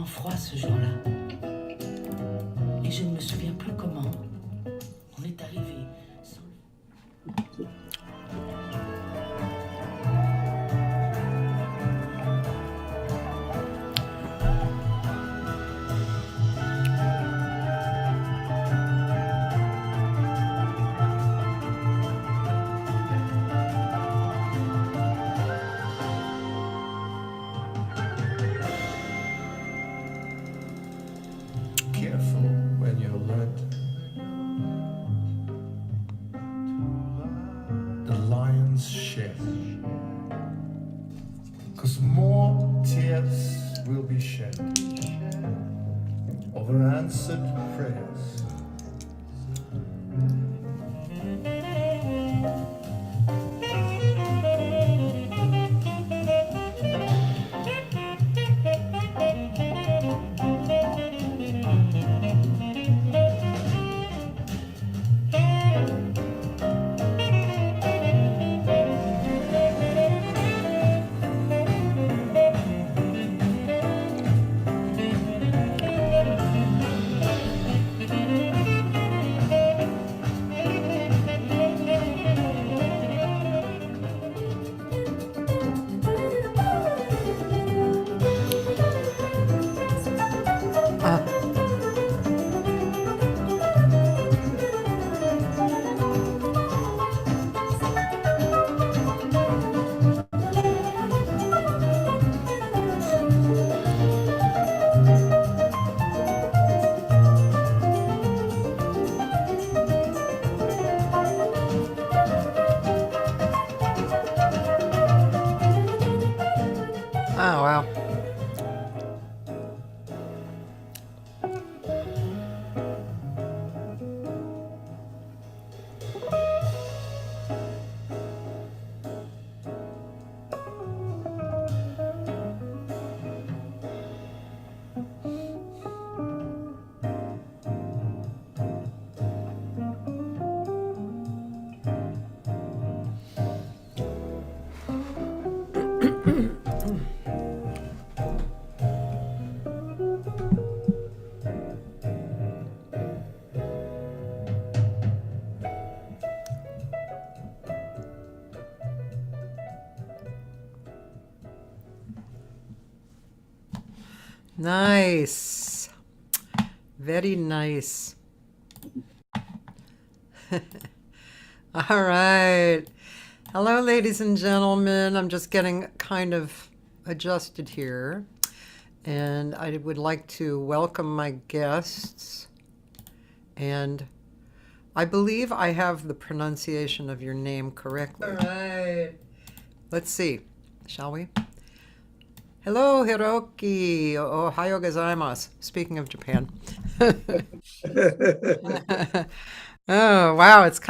Froid ce jour-là. Et je ne me souviens plus comment on est arrivé sans... Answered prayers. Nice. Very nice. All right. Hello, ladies and gentlemen. I'm just getting kind of adjusted here. And I would like to welcome my guests. And I believe I have the pronunciation of your name correctly. All right. Let's see. Shall we? Hello, Hiroki. Ohayo gozaimasu. Speaking of Japan. Oh, wow. It's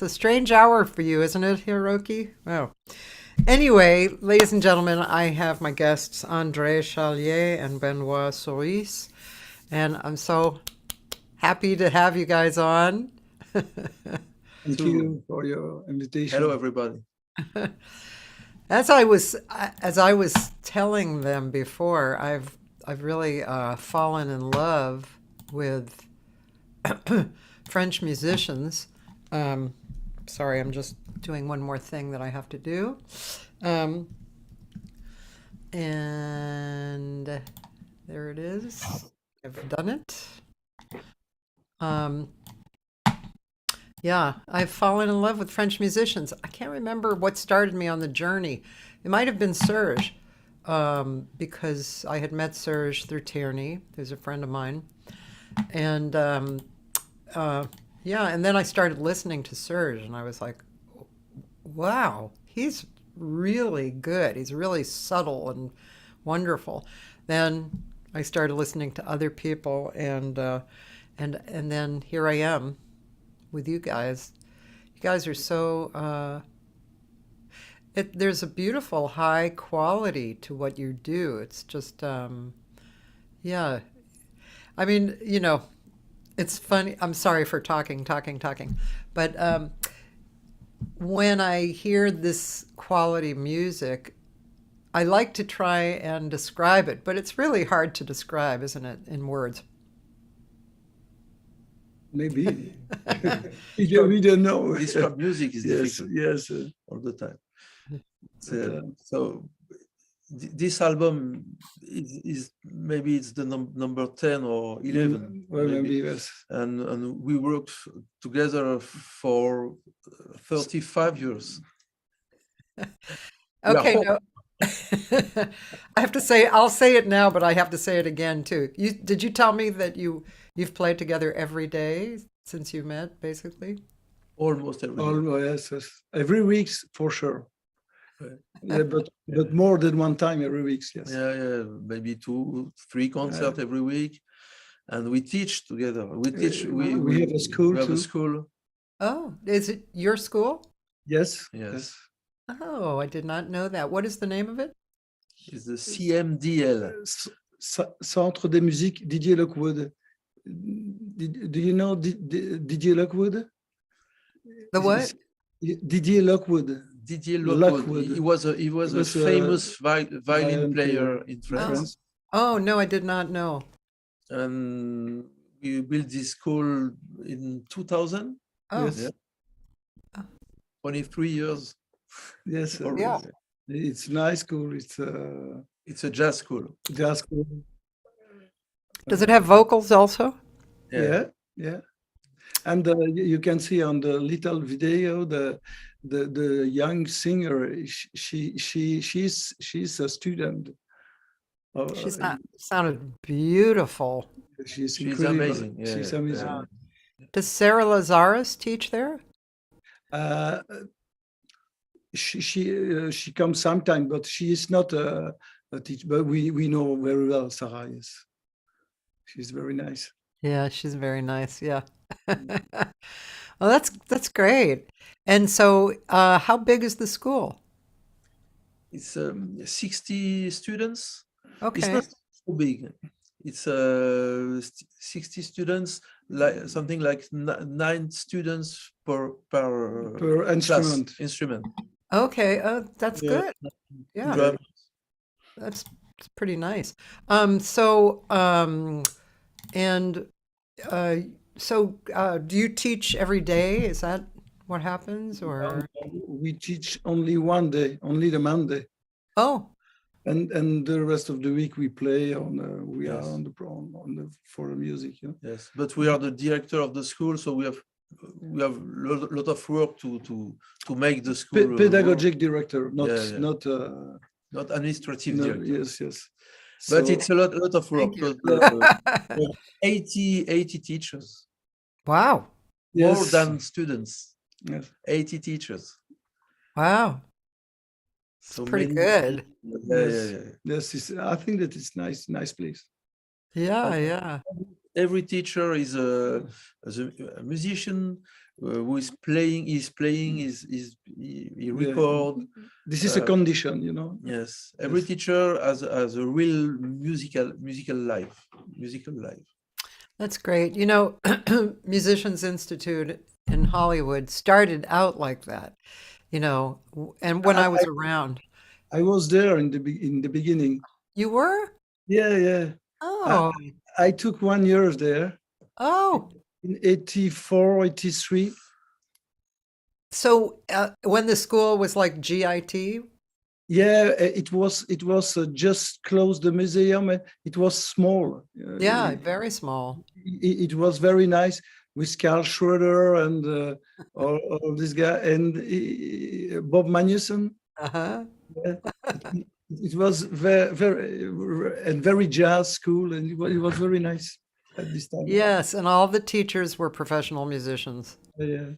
a strange hour for you, isn't it, Hiroki? Oh. Anyway, ladies and gentlemen, I have my guests, André Charlier and Benoit Sourisse. And I'm so happy to have you guys on. Thank you for your invitation. Hello, everybody. As I was telling them before, I've really fallen in love with French musicians. Sorry, I'm just doing one more thing that I have to do. And there it is. I've done it. Yeah, I've fallen in love with French musicians. I can't remember what started me on the journey. It might have been Serge, because I had met Serge through Tierney, who's a friend of mine. And yeah, and then I started listening to Serge, and I was like, wow, he's really good. He's really subtle and wonderful. Then I started listening to other people, and then here I am with you guys. You guys are so there's a beautiful high quality to what you do. It's just yeah. I mean, it's funny. I'm sorry for talking, but when I hear this quality music, I like to try and describe it, but it's really hard to describe, isn't it, in words? Maybe. we don't know. Describe music is difficult. Yes. All the time. So this album is maybe it's the number 10 or 11. Well, maybe yes. And we worked together for 35 years. Okay, no. I have to say, I'll say it now, but I have to say it again too. Did you tell me that you've played together every day since you met, basically? Almost every day. Almost, yes. Every week for sure. Yeah, but more than one time every week, yes. Yeah, maybe 2-3 concerts every week, and we teach together. We teach. We have a school. We have too. a school. Oh, is it your school? Yes. Oh, I did not know that. What is the name of it? It's the CMDL. Centre de Musique Didier Lockwood. Do you know Didier Lockwood? The what? Didier Lockwood. Didier Lockwood. He was a famous violin player in France. Oh no, I did not know. And we built this school in 2000. Oh, Yes. 23 years. Yes. Yeah. It's a nice school. It's a jazz school. Jazz school. Does it have vocals also? Yeah. And you can see on the little video the young singer. She's a student. She sounded beautiful. She's amazing. Yeah, she's amazing. Yeah. Does Sarah Lazarus teach there? She comes sometime, but she is not a teacher. But we know very well Sarah. Yes, she's very nice. Yeah, she's very nice. Yeah. Well, that's great. And so, how big is the school? It's 60 students. Okay. It's not so big. It's 60 students, like something like 9 students per instrument. Okay. That's good. Yeah. Drum. That's pretty nice. So do you teach every day? Is that what happens, or? We teach only one day, only the Monday. Oh, And the rest of the week we play on. We Yes. are on the for the music. Yeah. Yes, but we are the director of the school, so we have lot of work to make the school work. Pedagogic director, not Yeah, yeah. Not administrative no, director. yes. But So- it's a lot of work. Thank you. Because, 80 teachers, Wow. more yes, than students. yes. 80 teachers. Wow. So pretty many- good. Yeah. Yes, I think that it's nice place. Yeah, yeah. Every teacher is a musician who is playing. He record. This is a condition, you know. Yes, every Yes. teacher has a real musical life. That's great. You know, Musicians Institute in Hollywood started out like that, you know, and when I was around. I was there in the beginning. You were? Yeah. Oh, I took 1 year there oh. in 84, 83. So when the school was like GIT? Yeah, it was just closed the museum. It was small. Yeah, very small. It was very nice with Carl Schroeder and all this guy and Bob Magnuson. Uh-huh. It was very jazz school, and it was very nice at this time. Yes, and all the teachers were professional musicians. Yeah.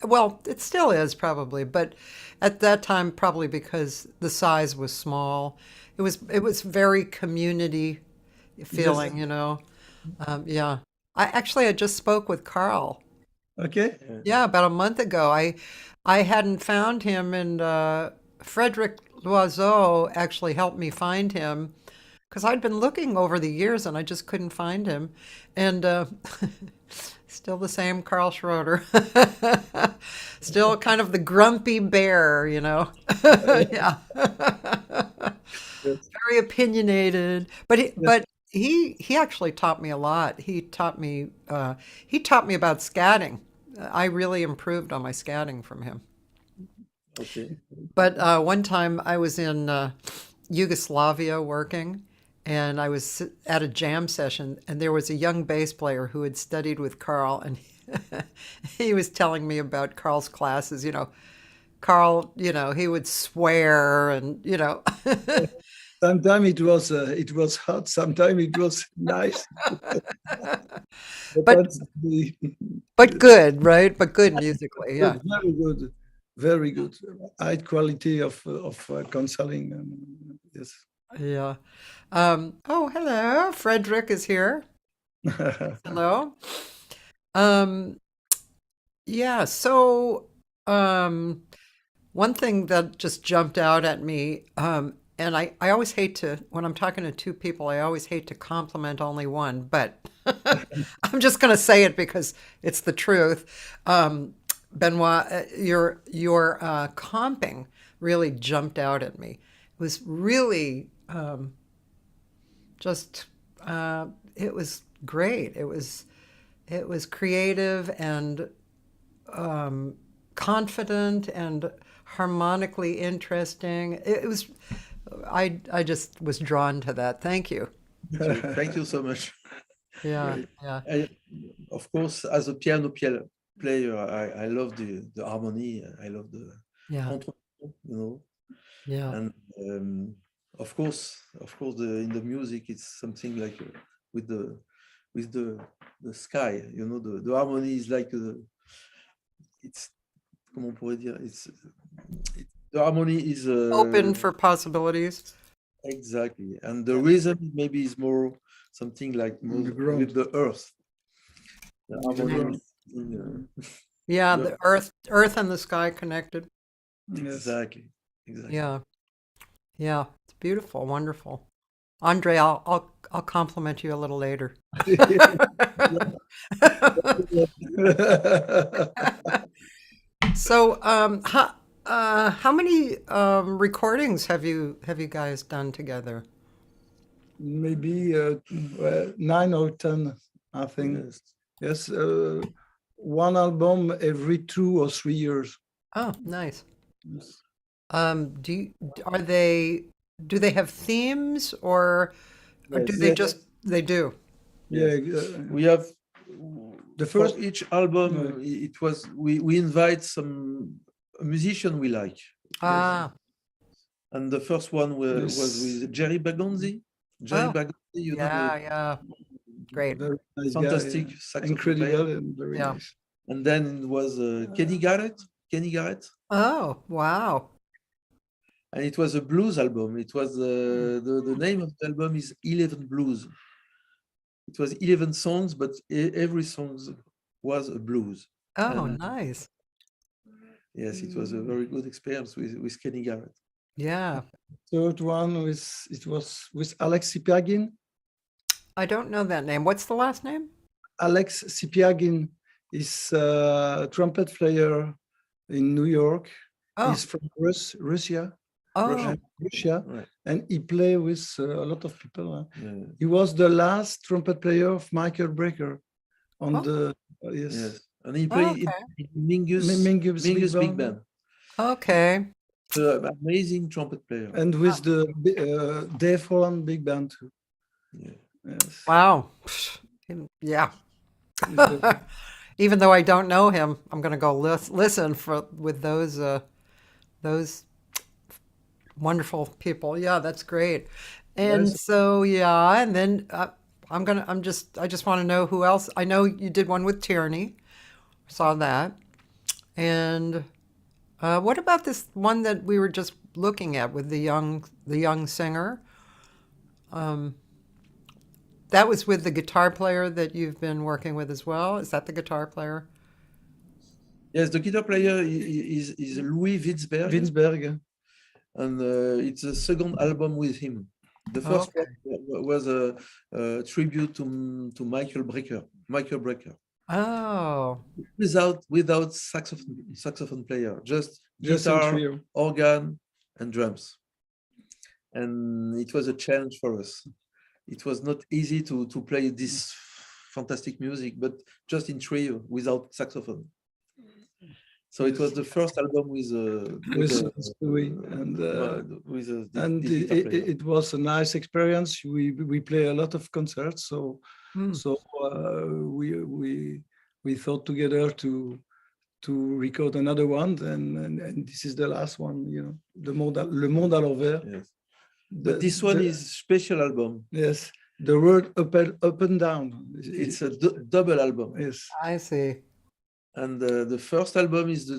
Well, it still is probably, but at that time, probably because the size was small, it was very community feeling, you know. Yeah, I just spoke with Carl. Okay. Yeah, about a month ago. I hadn't found him, and Frederic Loiseau actually helped me find him because I'd been looking over the years and I just couldn't find him. And still the same Carl Schroeder. Still kind of the grumpy bear, you know. Yeah. Very opinionated. But he actually taught me a lot. He taught me about scatting. I really improved on my scatting from him. Okay. But one time I was in Yugoslavia working, and I was at a jam session, and there was a young bass player who had studied with Carl, and he was telling me about Carl's classes. You know, Carl, you know, he would swear, and you know. Sometimes it was hot. Sometimes it was nice. But good, right? But good musically, yeah. Very good. Very good. High quality of counseling. Yes. Yeah. Oh, hello. Frederick is here. Hello. Yeah, so one thing that just jumped out at me, and I always hate to, when I'm talking to two people, I always hate to compliment only one, but I'm just going to say it because it's the truth. Benoit, your comping really jumped out at me. It was really it was great. It was creative and confident and harmonically interesting. It was. I just was drawn to that. Thank you. Thank you so much. Yeah. Of course, as a piano player, I love the harmony. I love the control, you know. Yeah. And of course, in the music, it's something like with the sky. You know, the harmony is like it's comment on pourrait dire the harmony is Open for possibilities. Exactly, and the rhythm maybe is more something like more with the earth. The harmony. Yeah, the earth and the sky connected. Exactly. Yeah, it's beautiful, wonderful. Andre, I'll compliment you a little later. So, how many recordings have you guys done together? Maybe 9 or 10, I think. Yes, one album every 2 or 3 years. Oh, nice. Yes. Are they do they have themes or do Yes. they just, they do? Yeah, We have the for first each album. It was we invite a musician we like. Ah, And the first one was Yes. with Jerry Bagonzi. Jerry Oh, Bagonzi, you know, yeah, yeah. Great. very nice fantastic guy, saxophone incredible player. and very Yeah. nice. And then it was Kenny Garrett. Kenny Garrett. Oh, wow. And it was a blues album. It was the name of the album is 11 Blues. It was 11 songs, but every song was a blues. Oh, And nice. yes, it was a very good experience with Kenny Garrett. Yeah. Third one was with Alex Sipiagin. I don't know that name. What's the last name? Alex Sipiagin is a trumpet player in New York. Oh, He's from Russia. oh, Russia, Right. and he played with a lot of people. Yeah. He was the last trumpet player of Michael Brecker on Oh. the Yes. And he played Okay. in Mingus Mingus Big Band. Band. Okay. Amazing trumpet player. And with the Dave Holland Big Band too. Yeah. Yes. Wow. Yeah. Even though I don't know him, I'm going to go listen with those wonderful people. Yeah, that's great. And Yes. so yeah, and then I just want to know who else. I know you did one with Tierney. Saw that. And what about this one that we were just looking at with the young singer? That was with the guitar player that you've been working with as well. Is that the guitar player? Yes, the guitar player is Louis Witzberg, Winsberg. and it's the second album with him. The first Okay. one was a tribute to Michael Brecker, Oh, without saxophone player, just Just in guitar, trio. organ, and drums. And it was a challenge for us. It was not easy to play this fantastic music, but just in trio without saxophone. So it was the first album with Louis, and this guitar player. it was a nice experience. We play a lot of concerts, so Hmm. we thought together to record another one, and this is the last one. You know, Le Monde à l'envers. Yes. But this one is special album. Yes, the word up and down. It's a double album. Yes. I see. And the first album is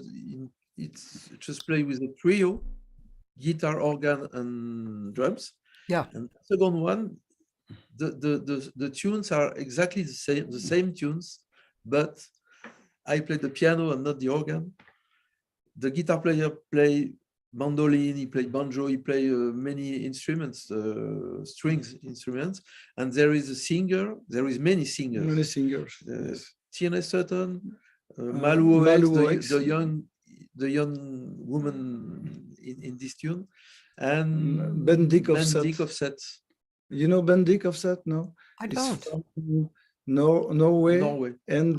it's just play with a trio, guitar, organ, and drums. Yeah. And the second one, the tunes are exactly the same tunes, but I play the piano and not the organ. The guitar player play mandolin, he played banjo, he played many instruments, strings instruments, and there is a singer. There is many singers. Many singers. Tina Sutton, Malou Malou X, the young woman in this tune, and Ben Dick Ben Offset. Dick Offset. You know Ben Dick Offset? No, I He's don't. from Norway, Norway. and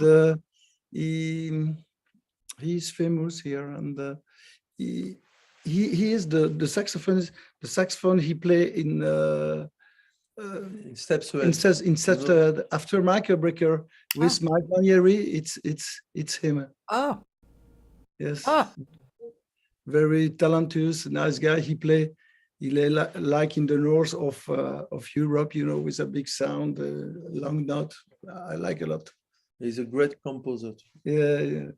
he's famous here, and he is the saxophonist. The saxophone he play in Steps Ahead. in steps after Michael Brecker with Mike Manieri. It's him. Oh, Yes, ah, very talented, nice guy. He play like in the north of Europe, you know, with a big sound, long note. I like a lot. He's a great composer. Yeah.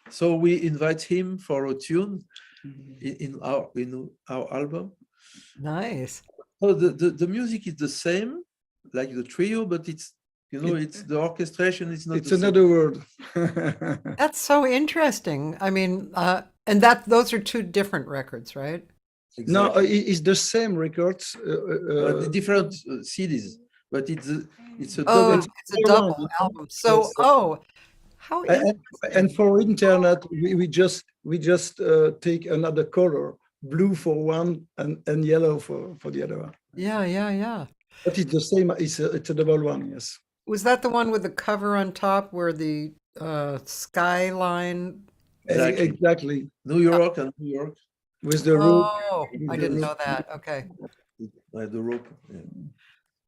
So we invite him for a tune in our album. nice. So the music is the same, like the trio, but it's it's the orchestration is not. It's the same. another word. That's so interesting. I mean, and those are two different records, right? No, Exactly. it's the same records. The different CDs, but it's a Oh, double. it's a double album. So, how And for internet, we just take another color, blue for one and yellow for the other one. yeah. But it's the same. It's a double one. Yes. Was that the one with the cover on top where the skyline? Exactly. Exactly. New York and New York. with the rope. Oh, I didn't know that. Okay. Like the rope. Yeah.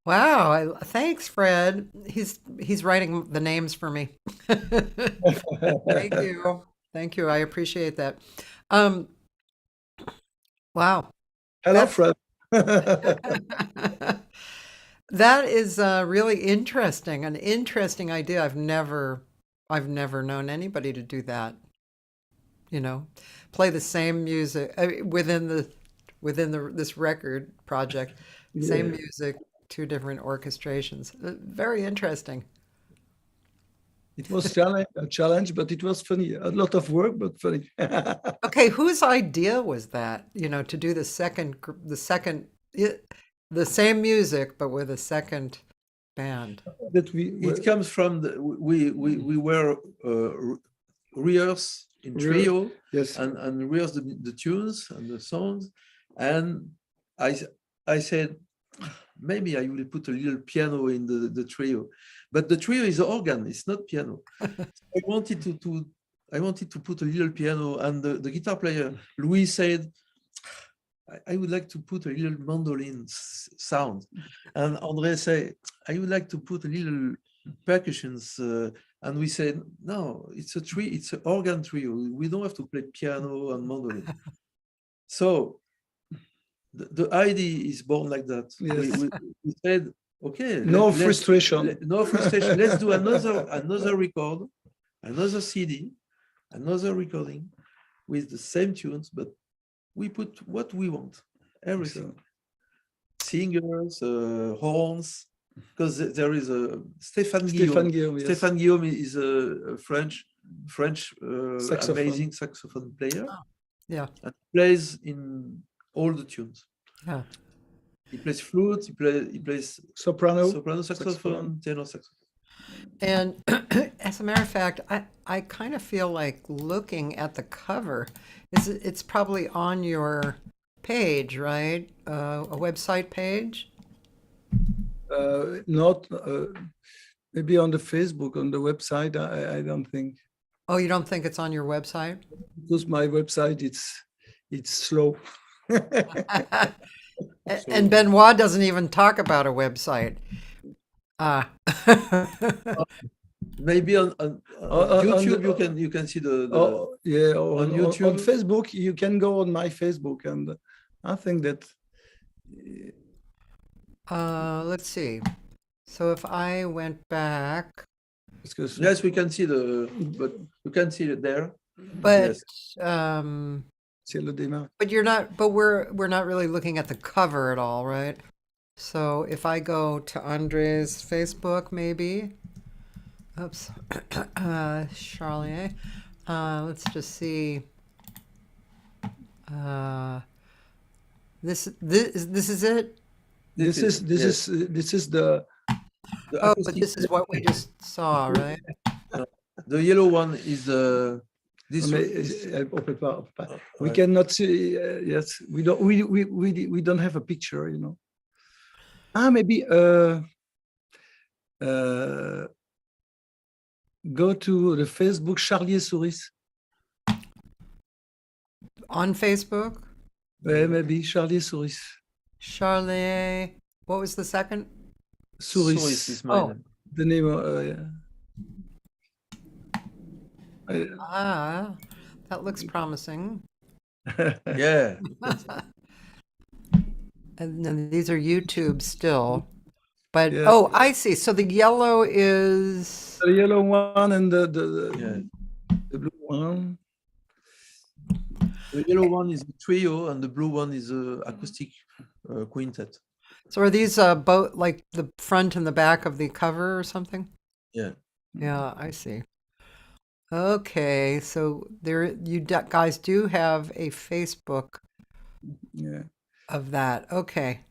Wow. Thanks, Fred. He's writing the names for me. Thank you. Thank you. I appreciate that. Um, wow. Hello, That's Fred. that is really interesting. An interesting idea. I've never known anybody to do that. You know, play the same music within the this record project, same Yeah. music, two different orchestrations. Very interesting. It was a challenge, but it was funny. A lot of work, but funny. Okay, whose idea was that? You know, to do the same music but with a second band. That It comes from we were rehearse in trio yes. and rehearse the tunes and the songs, and I said maybe I will put a little piano in the trio, but the trio is organ, it's not piano. I wanted to put a little piano, and the guitar player Louis said, I would like to put a little mandolin sound, and André said, I would like to put a little percussions, and we said, no, it's an organ trio. We don't have to play piano and mandolin. So the idea is born like that. Yes. We said, okay, No frustration. No frustration. Let's do another record, another CD, another recording with the same tunes, but we put what we want, everything. Singers, horns, because there is a Stéphane Guillaume. Yes. Stéphane Guillaume is a French Saxophone. amazing saxophone player. Yeah. And plays in all the tunes. Yeah. He plays flute, he plays Soprano. saxophone, tenor saxophone. And as a matter of fact, I kind of feel like looking at the cover. It's probably on your page, right? A website page? Not maybe on the Facebook, on the website. I don't think, Oh, you don't think it's on your website? because my website it's slow. And Benoit doesn't even talk about a website. Maybe on YouTube you can see the On YouTube. On Facebook, you can go on my Facebook, and I think that Let's see. So if I went back, because yes, we can see but you can see it there. but Yes. c'est le démarre. but you're not. But we're not really looking at the cover at all, right? So if I go to Andre's Facebook, maybe. Oops, Charlier. Let's just see. This is it. This is the Oh, but this is what we just saw, right? The yellow one is this. on peut pas. We cannot see. Yes, we don't have a picture, you know. Maybe go to the Facebook Charlier-Sourisse. On Facebook, Maybe Charlier-Sourisse. Charlier. What was the second? Sourisse is my Oh. name. The name. That looks promising. Yeah. And then these are YouTube still. But Yeah. oh, I see. So the yellow is The yellow one and the blue one. The yellow one is a trio, and the blue one is a acoustic quintet. so are these both like the front and the back of the cover or something? Yeah. Yeah, I see. Okay, so guys do have a Facebook Yeah. of that. Okay.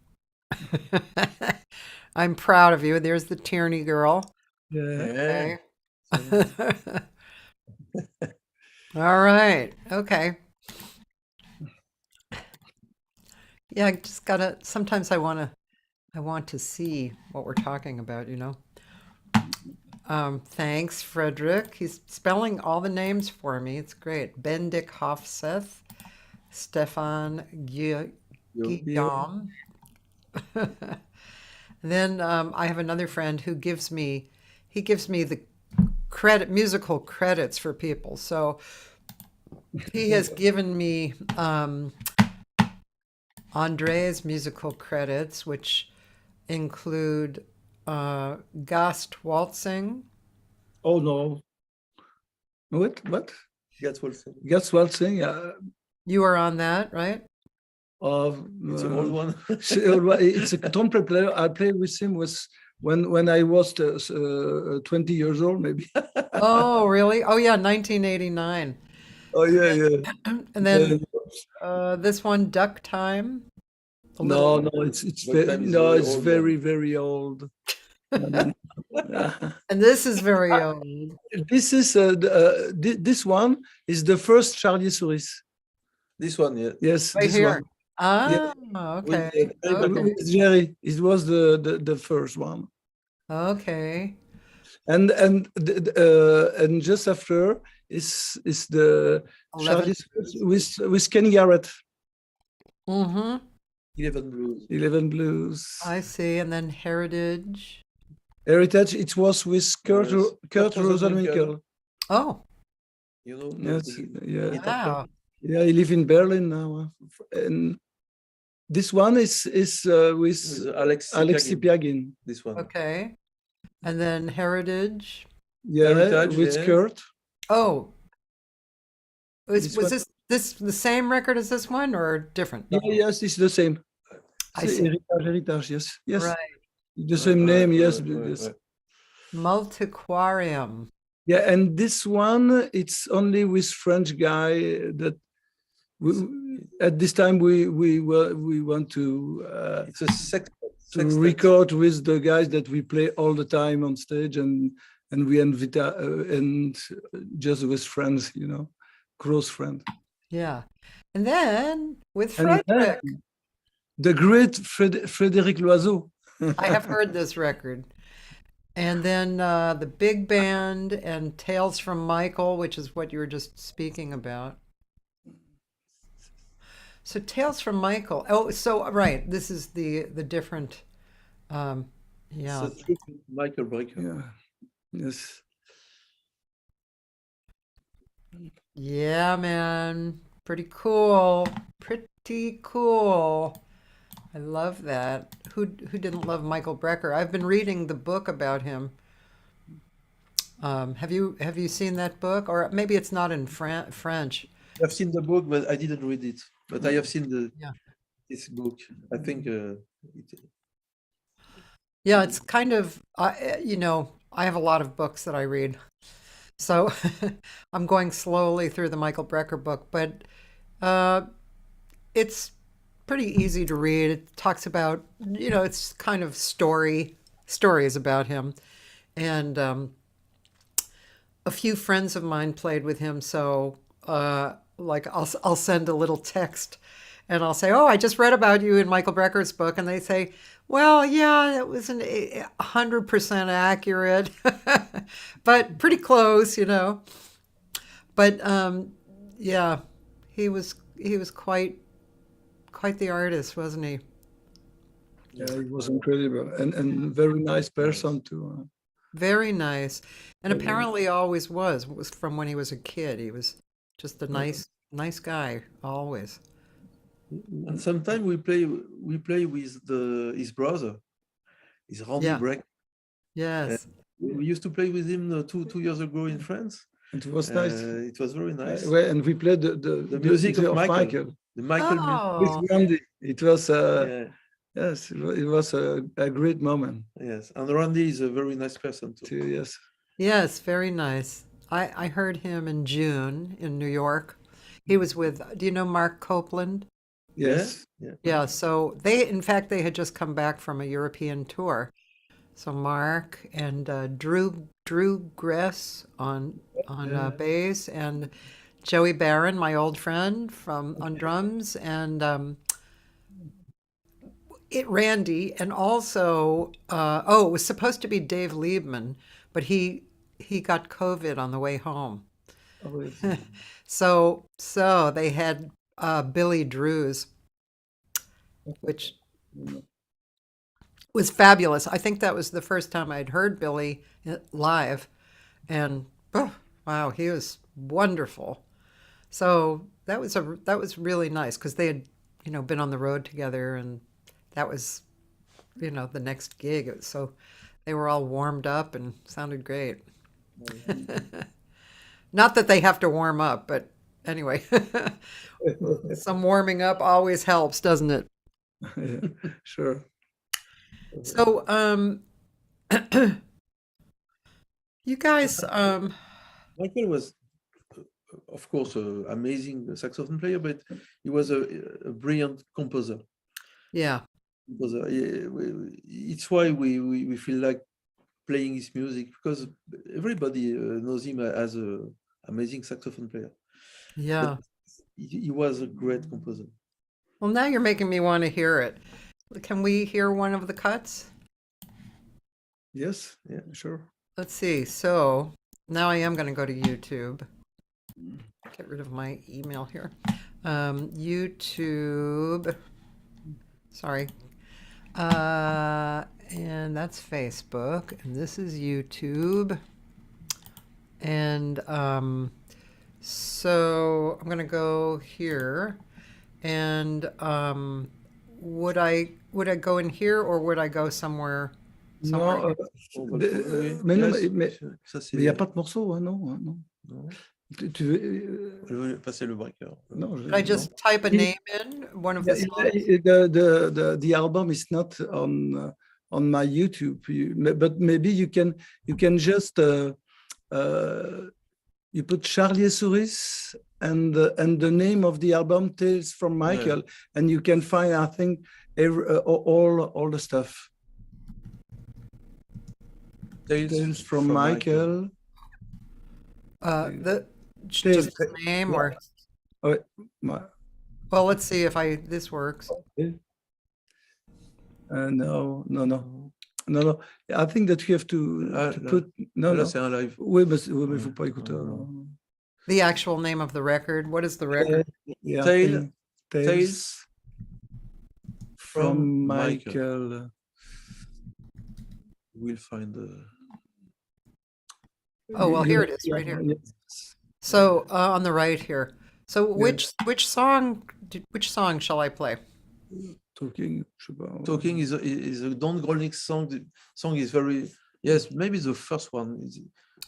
I'm proud of you. There's the Tierney girl. Yeah. Yeah. Okay. All right. Okay. Yeah, I just gotta. Sometimes I want to see what we're talking about. You know. Thanks, Frederick. He's spelling all the names for me. It's great. Bendik Hofseth, Stefan Guillaume. Guillaume. Then I have another friend who gives me the musical credits for people. So he has given me Andre's musical credits, which include Gast Waltzing. Oh no. What? That's also Gas waltzing. You were on that, right? it's an old one. It's a trumpet player. I played with him when I was 20 years old, maybe. Oh, really? Oh, yeah, 1989. Oh yeah. And then this one, Duck Time. No, it's But that is very it's old very one. very old. And this is very old. This is this one is the first Charlier-Sourisse. This one, yeah. Yes, Right this here. one. Ah, With okay. the table. Okay. With Jerry, it was the first one. Okay. And just after is the 11. Charlier-Sourisse with Kenny Garrett, Mm-hmm. 11 Blues. 11 Blues. I see. And then Heritage. Heritage, it was with Kurt Yes. Kurt Rosenwinkel. Oh, You know, Yes, yeah. wow. Yeah, he live in Berlin now. And this one is with with Alexei Alexei Piagin. Piagin. This one. Okay. And then Heritage. Yeah, Heritage, with yeah. Kurt. Oh, This was one- this the same record as this one or different? Yeah, yes, it's the same. I see. Heritage, yes. Yes. Right. The same name, yes. Right, yes. right. Multiquarium. Yeah, and this one, it's only with French guy that at this time we want to It's a sextet. record with the guys that we play all the time on stage, and we invite and just with friends, close friends. Yeah. And then with And then Frederick. the great Frédéric Loiseau. I have heard this record. And then the big band and Tales from Michael, which is what you were just speaking about. So Tales from Michael. Oh, so right. This is the different. Yeah. It's a true Michael Brecker. Yeah. Yes. Yeah, man. Pretty cool. Pretty cool. I love that. Who didn't love Michael Brecker? I've been reading the book about him. Have you seen that book? Or maybe it's not in French. I've seen the book, but I didn't read it. But I have seen this book. I think Yeah, it's kind of, I have a lot of books that I read. So I'm going slowly through the Michael Brecker book, but it's pretty easy to read. It talks about, it's kind of stories about him. And a few friends of mine played with him. So like I'll send a little text and I'll say, oh, I just read about you in Michael Brecker's book. And they say, well, yeah, it wasn't 100% accurate, but pretty close, But yeah, he was quite the artist, wasn't he? Yeah, he was incredible and very nice person too. Very nice, and apparently always was from when he was a kid. He was just a nice guy always. and sometimes we play with his brother, his Randy Yeah. Breck. Yes. We used to play with him 2 years ago in France. It was nice. It was very nice. Well, and we played the music of Michael. Michael. The Michael music. Oh, With Randy. It was Yeah, yes, it was a great moment yes. And Randy is a very nice person too. too. Yes. yes, very nice. I heard him in June in New York. He was with, do you know Mark Copeland? Yes. Yeah. Yeah, so in fact, they had just come back from a European tour. So Mark and Drew Gress on bass, and Joey Barron, my old friend on drums, and Randy, and also it was supposed to be Dave Liebman, but he got COVID on the way home. Oh, yes. So they had Billy Drew's, which was fabulous. I think that was the first time I'd heard Billy live, and oh, wow, he was wonderful. So that was really nice because they had, been on the road together, and that was, the next gig. So they were all warmed up and sounded great. Not that they have to warm up, but anyway, some warming up always helps, doesn't it? Yeah, sure. So, you guys, Michael was, of course, an amazing saxophone player, but he was a brilliant composer. yeah, It's why we feel like playing his music, because everybody knows him as an amazing saxophone player. yeah. But he was a great composer. Well, now you're making me want to hear it. Can we hear one of the cuts? Yes, yeah, sure. Let's see. So now I am going to go to YouTube. Get rid of my email here. YouTube. Sorry. And that's Facebook. And this is YouTube. And so I'm going to go here. And would I go in here, or would I go somewhere? Non, mais non, mais il n'y a pas de morceau, hein, non, non. Non. Tu veux, Je veux passer le breaker. non, Should I just type a name in? One of the songs? the album is not on my YouTube, but maybe you can just you put Charlier-Sourisse and the name of the album, Tales from Michael, and you can find, I think, all the stuff. Tales from Michael. Just the name, or Oh, well, let's see if this works. no. I think that you have to put. Là, No. c'est un live. Oui, mais il faut pas écouter. Alors. The actual name of the record. What is the record? Yeah, Tales Tales from from Michael. We'll find the. Oh, well, here it is, right here. Yes. So on the right here. So which song shall I play? Talking, je sais pas. Talking is a Don Grolnick song. The song is very, yes, maybe the first one.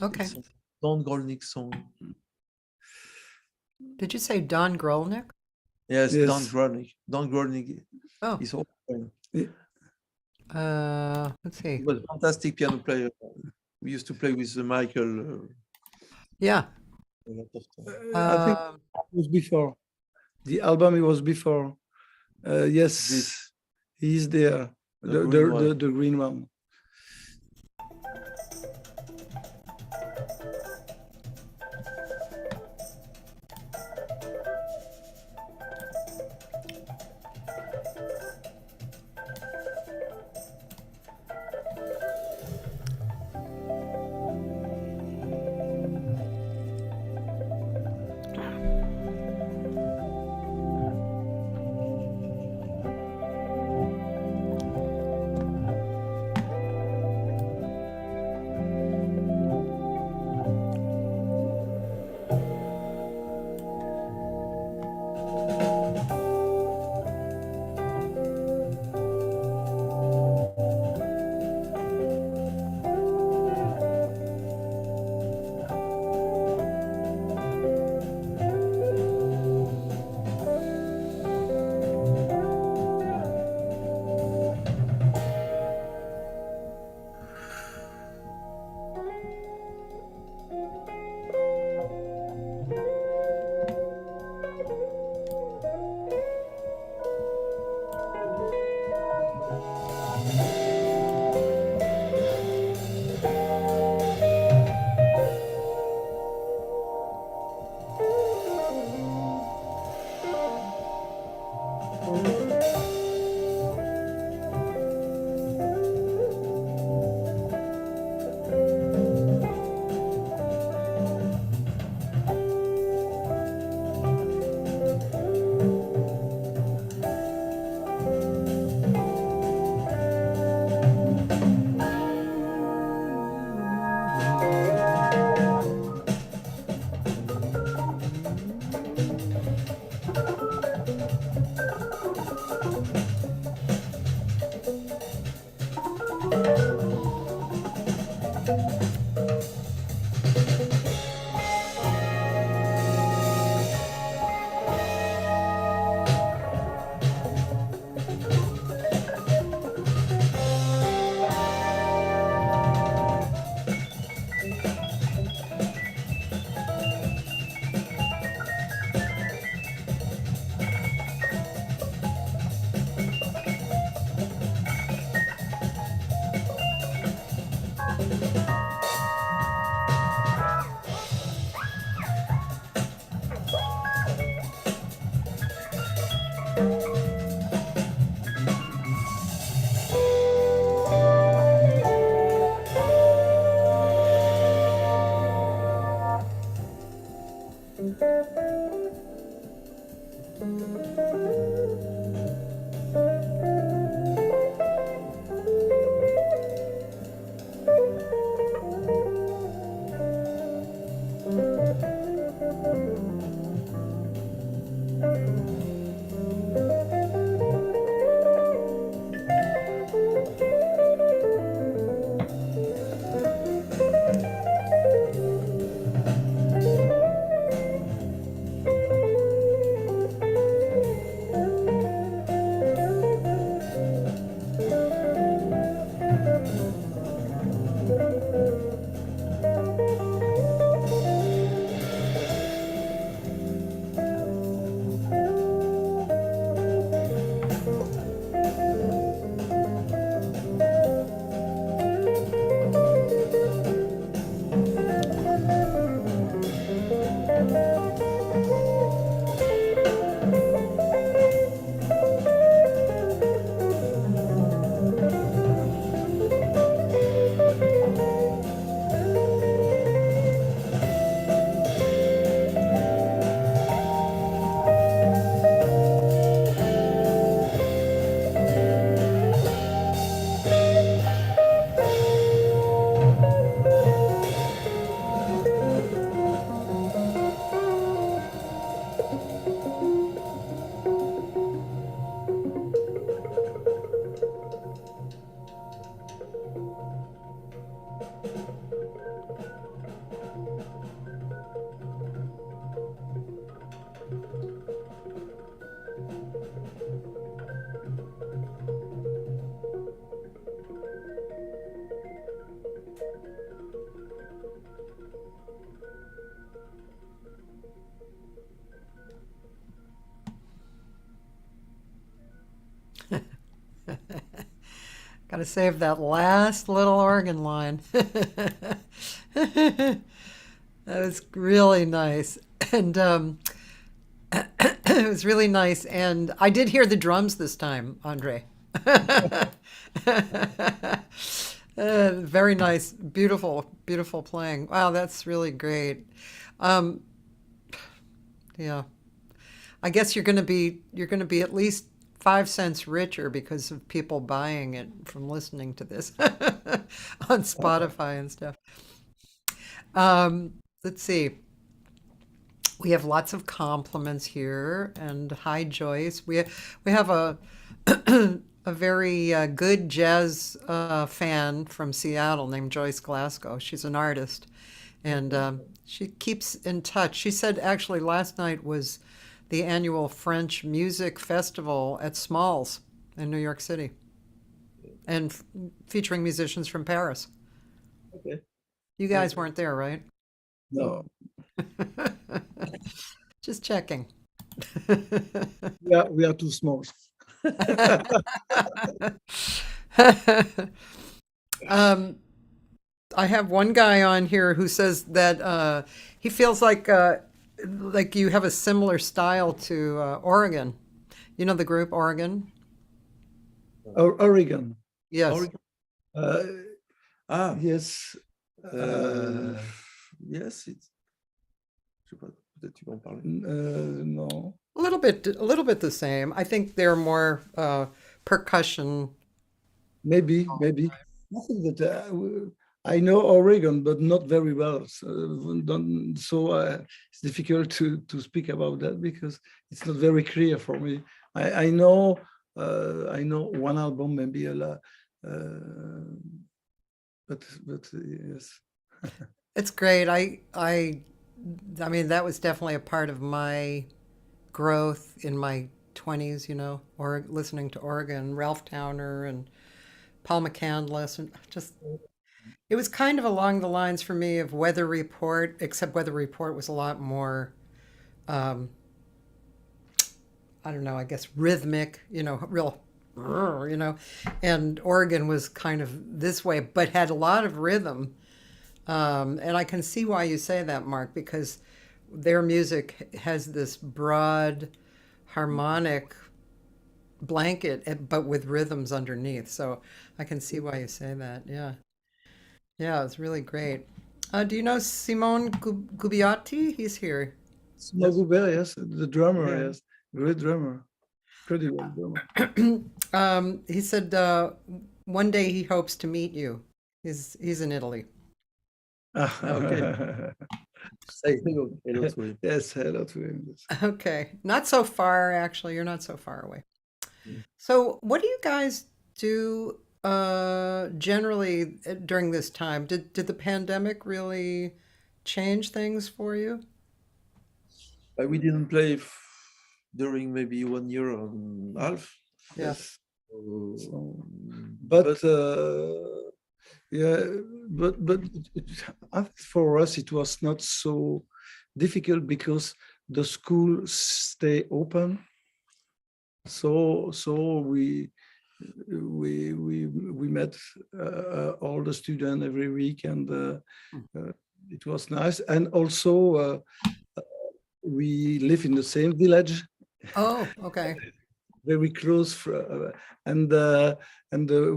Okay. It's a Don Grolnick song. Did you say Don Grolnick? Yes, Yes. Don Grolnick. Don Grolnick Oh, is old friend. let's see. He was a fantastic piano player. We used to play with Michael Yeah. a lot of time. I think it was before. The album it was before. Yes, This. he's there. The green one. The green one. Got to save that last little organ line. That was really nice. And it was really nice. And I did hear the drums this time, Andre. Very nice. Beautiful, beautiful playing. Wow, that's really great. Yeah. I guess you're going to be at least 5 cents richer because of people buying it from listening to this on Spotify and stuff. Let's see. We have lots of compliments here, and hi Joyce. We have a a very good jazz fan from Seattle named Joyce Glasgow. She's an artist, and she keeps in touch. She said actually last night was the annual French Music Festival at Smalls in New York City, and featuring musicians from Paris. Okay. You guys weren't there, right? No, Just checking. we are too small. I have one guy on here who says that he feels like you have a similar style to Oregon. You know the group Oregon? Oregon. Yes. Oregon. Yes. Yes, it's. Je sais pas, peut-être tu vas en parler. No. A little bit the same. I think they're more percussion. Maybe. I think that I know Oregon, but not very well. So it's difficult to speak about that because it's not very clear for me. I know one album, maybe but yes. It's great. I mean, that was definitely a part of my growth in my 20s, or listening to organ, Ralph Towner and Paul McCandless, and just it was kind of along the lines for me of Weather Report, except Weather Report was a lot more, um, I don't know, I guess rhythmic, real, and organ was kind of this way, but had a lot of rhythm. And I can see why you say that, Mark, because their music has this broad harmonic blanket, but with rhythms underneath. So I can see why you say that. Yeah. Yeah, it's really great. Do you know Simone Gubbiotti? He's here. Small Goubert, yes, the drummer, Yeah. yes, great drummer, incredible drummer. He said one day he hopes to meet you. He's in Italy. Okay. Say hello to him. Yes, hello to him. Okay. Not so far, actually. You're not so far away. Mm. So, what do you guys do generally during this time? Did the pandemic really change things for you? We didn't play during maybe 1 year and a half. Yeah. Yes. So, But yeah, but I think for us it was not so difficult because the school stay open. So we met all the students every week, and it was nice. And also we live in the same village, Oh, okay. very close, and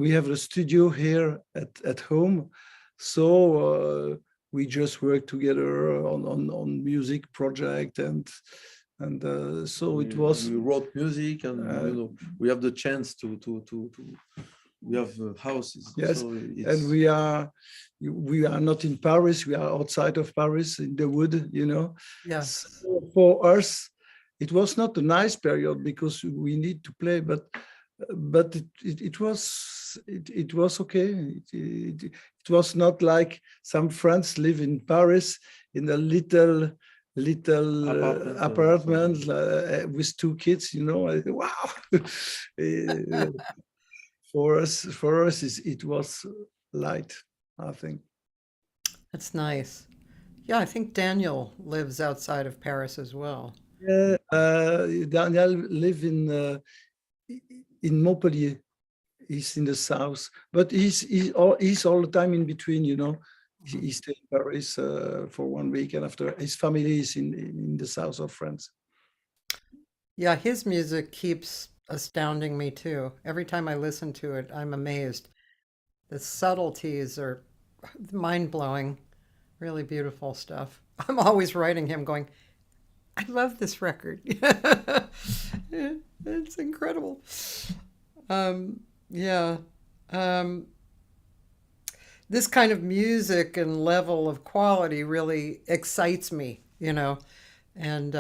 we have a studio here at home, so we just work together on music project, and so it was. We wrote music, and we have the chance to we have houses. Yes, so and we are not in Paris, we are outside of Paris in the wood, Yeah. So for us it was not a nice period because we need to play, but it was okay. It was not like some friends live in Paris in a little apartment with 2 kids. Wow. For us it was light, I think. That's nice. Yeah, I think Daniel lives outside of Paris as well. Yeah, Daniel live in Montpellier. He's in the south, but he's all the time in between. He stayed in Paris for 1 week, and after his family is in the south of France. Yeah, his music keeps astounding me too. Every time I listen to it, I'm amazed. The subtleties are mind-blowing, really beautiful stuff. I'm always writing him going, I love this record. It's incredible. Yeah. This kind of music and level of quality really excites me, and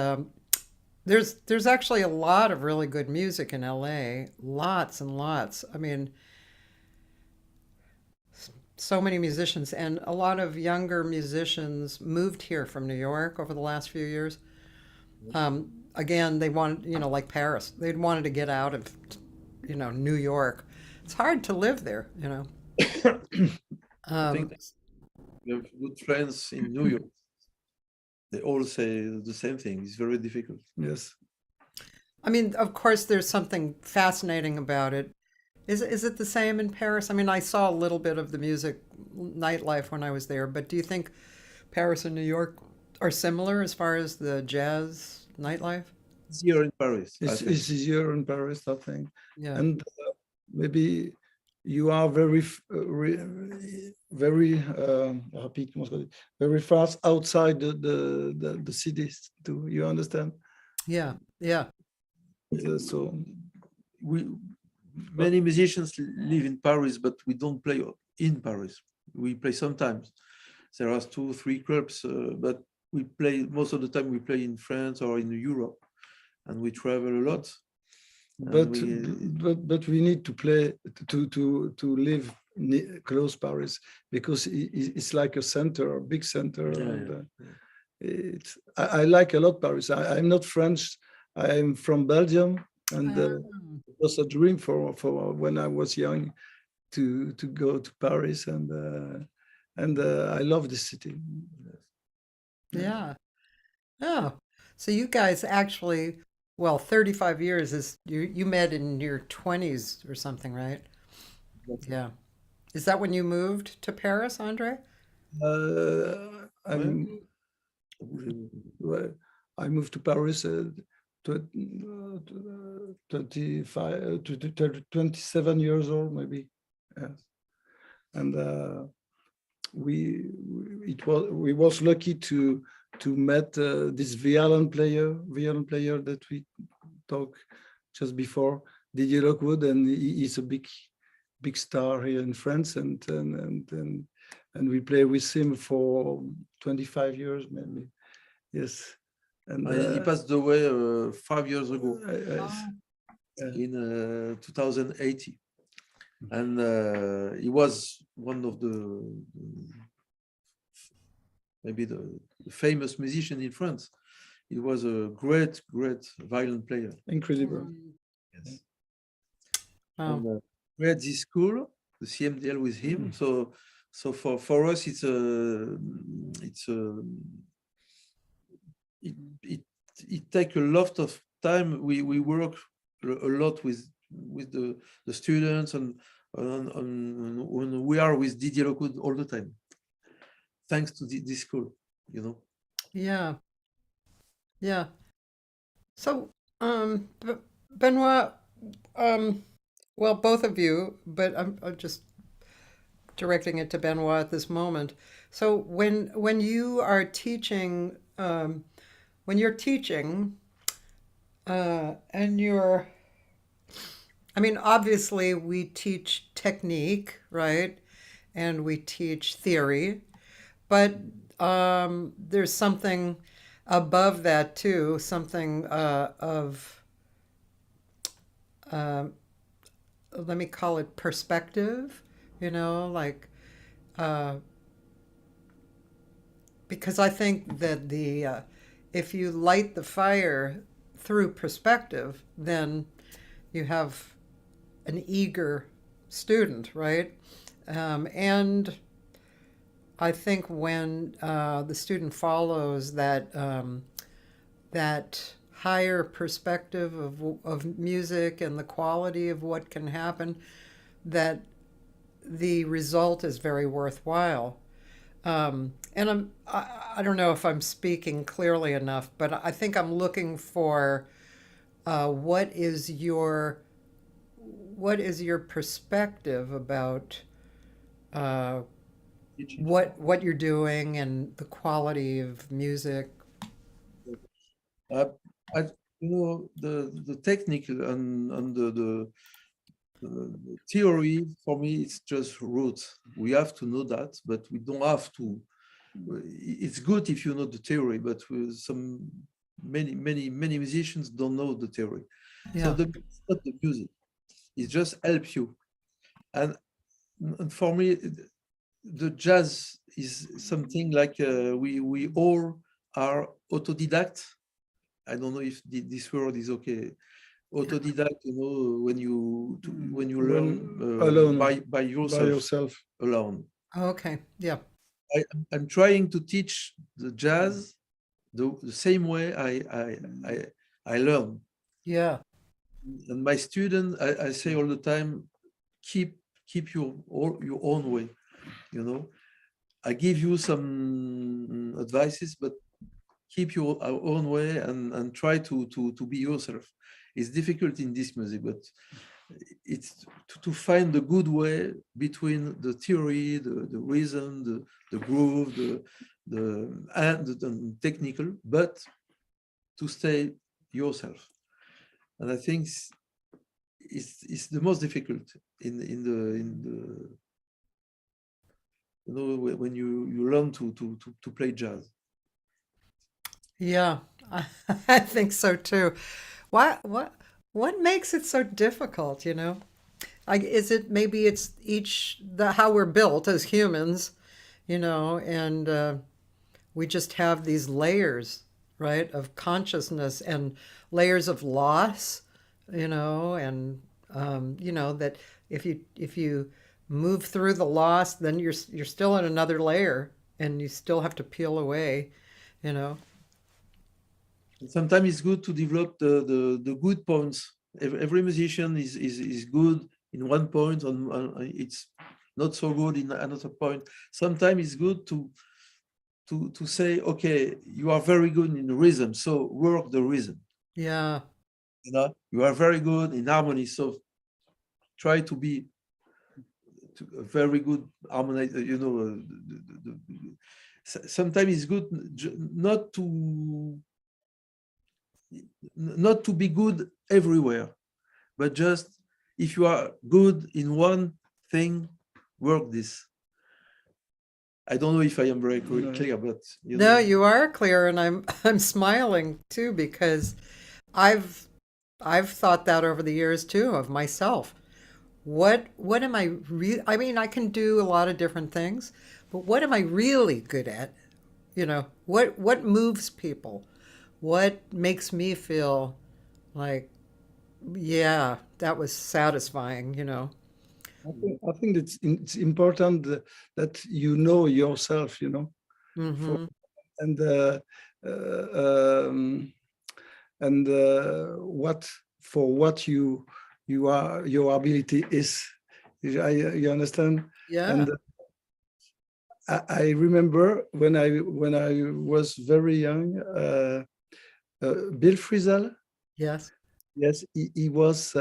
there's actually a lot of really good music in LA, lots and lots. I mean, so many musicians, and a lot of younger musicians moved here from New York over the last few years. Again, they wanted, like Paris, they'd wanted to get out of, New York. It's hard to live there, I think we have good friends in New York. They all say the same thing. It's very difficult. Yes. I mean, of course, there's something fascinating about it. Is it the same in Paris? I mean, I saw a little bit of the music nightlife when I was there, but do you think Paris and New York are similar as far as the jazz nightlife? It's here in Paris. It's easier in Paris, I think. Yeah. And maybe you are very fast outside the cities too. You understand? Yeah. Yeah. So many musicians live in Paris, but we don't play in Paris. We play sometimes. There are 2-3 clubs, but we play most of the time. We play in France or in Europe, and we travel a lot. But we need to play to live close Paris, because it's like a center, a big center. Yeah, And, yeah. I like a lot Paris. I'm not French. I'm from Belgium, and it was a dream for when I was young to go to Paris, and I love the city. Yeah. Oh, so you guys actually, well, 35 years is you met in your 20s or something, right? Yeah. Is that when you moved to Paris, Andre? I'm well, I moved to Paris 25 to 27 years old, maybe. Yes. And we was lucky to met this violin player that we talked just before, Didier Lockwood, and he's a big star here in France, and we play with him for 25 years, maybe. Yes. And He passed away 5 years ago yeah. in 2018. And he was one of maybe the famous musician in France. He was a great violin player. Incredible. Yes. Wow. And we had this school, the CMDL, with him. So for us, it take a lot of time. We work a lot with the students, and when we are with Didier Lockwood all the time, thanks to this school, you know. Yeah. Yeah. So, Benoit, well, both of you, but I'm just directing it to Benoit at this moment. So when you are teaching, when you're teaching, and you're, I mean, obviously we teach technique, right? And we teach theory, but there's something above that too, something of, let me call it perspective, like, because I think that if you light the fire through perspective, then you have an eager student, right? And I think when the student follows that that higher perspective of music and the quality of what can happen, that the result is very worthwhile. And I don't know if I'm speaking clearly enough, but I think I'm looking for what is your perspective about what you're doing and the quality of music. The technique and the theory, for me, it's just roots. We have to know that, but we don't have to. It's good if you know the theory, but many musicians don't know the theory. Yeah. So it's not the music. It just helps you. And for me, the jazz is something like we all are autodidact. I don't know if this word is okay. Autodidact, when you learn alone, by yourself, alone. Okay. Yeah. I'm trying to teach the jazz the same way I learn. Yeah. And my student, I say all the time, keep your own way. I give you some advices, but keep your own way and try to be yourself. It's difficult in this music, but it's to find the good way between the theory, the rhythm, the groove, the technical, but to stay yourself. And I think it's the most difficult in the when you learn to play jazz. Yeah, I think so too. What makes it so difficult, Is it maybe it's each the how we're built as humans, and we just have these layers, right, of consciousness and layers of loss, and that if you move through the loss, then you're still in another layer, and you still have to peel away, you know. Sometimes it's good to develop the good points. Every musician is good in one point, it's not so good in another point. Sometimes it's good to say, okay, you are very good in rhythm, so work the rhythm. Yeah. You are very good in harmony, so try to be a very good harmonizer. Sometimes it's good not to be good everywhere, but just if you are good in one thing, work this. I don't know if I am very clear, but No, you are clear, and I'm smiling too, because I've thought that over the years too of myself. What am I I mean, I can do a lot of different things, but what am I really good at? What moves people? What makes me feel like, yeah, that was satisfying, I think it's important that you know yourself, Mm-hmm. and what you are, your ability is. You understand? Yeah. And I remember when I was very young, Bill Frisell. Yes. Yes, he was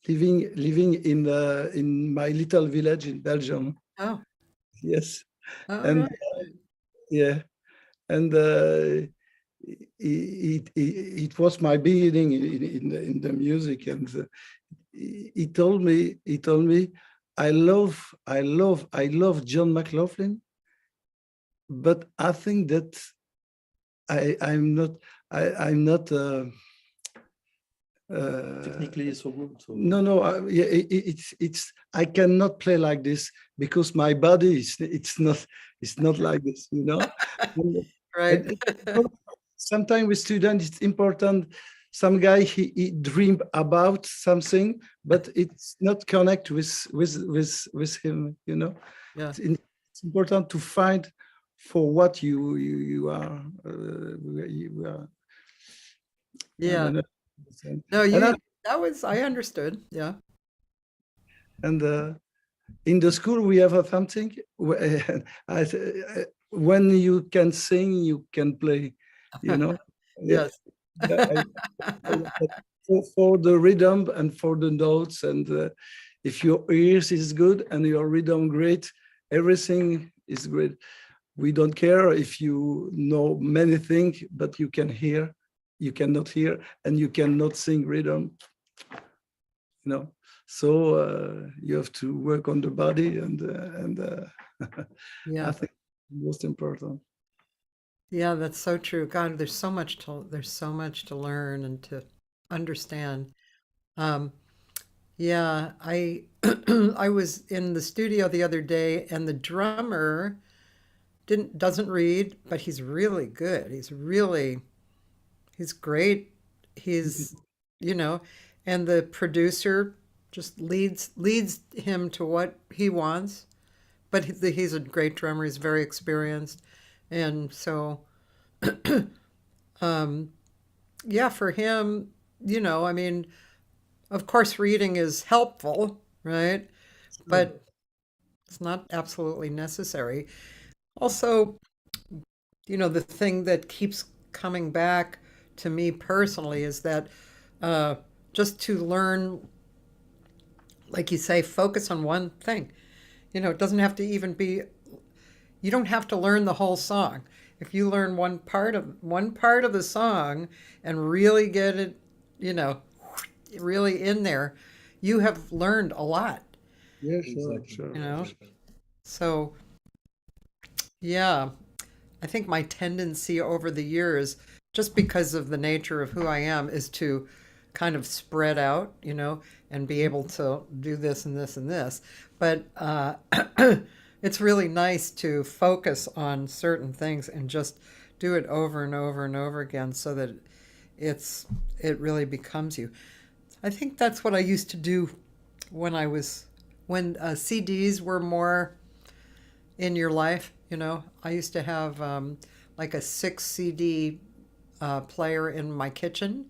living in my little village in Belgium. Oh, Yes, all and right. yeah, and it was my beginning in the music, and he told me, I love John McLaughlin, but I think that I'm not technically so good. So. No, yeah, it's I cannot play like this because my body it's not like this, Right. Sometimes with students, it's important. Some guy he dream about something, but it's not connect with him. Yeah. It's important to find for what you are. You are. Yeah. No, I understood. Yeah. And in the school we have something. When you can sing, you can play. Yeah. Yes. For the rhythm and for the notes, and if your ears is good and your rhythm great, everything is great. We don't care if you know many things, but you cannot hear, and you cannot sing rhythm. So you have to work on the body, and Yeah. I think most important. Yeah, that's so true. God, there's so much to learn and to understand. Um, yeah, I I was in the studio the other day, and the drummer doesn't read, but he's really good. He's great. He's, you know, and the producer just leads him to what he wants. But he's a great drummer. He's very experienced, and so yeah, for him, I mean, of course, reading is helpful, right? But it's not absolutely necessary. Also, the thing that keeps coming back to me personally is that just to learn, like you say, focus on one thing. It doesn't have to even be, you don't have to learn the whole song. If you learn one part of the song and really get it, really in there, you have learned a lot. Yeah, sure. So yeah, I think my tendency over the years, just because of the nature of who I am, is to kind of spread out, and be able to do this and this and this. But it's really nice to focus on certain things and just do it over and over and over again so that it really becomes you. I think that's what I used to do when CDs were more in your life. I used to have like a 6 CD player in my kitchen,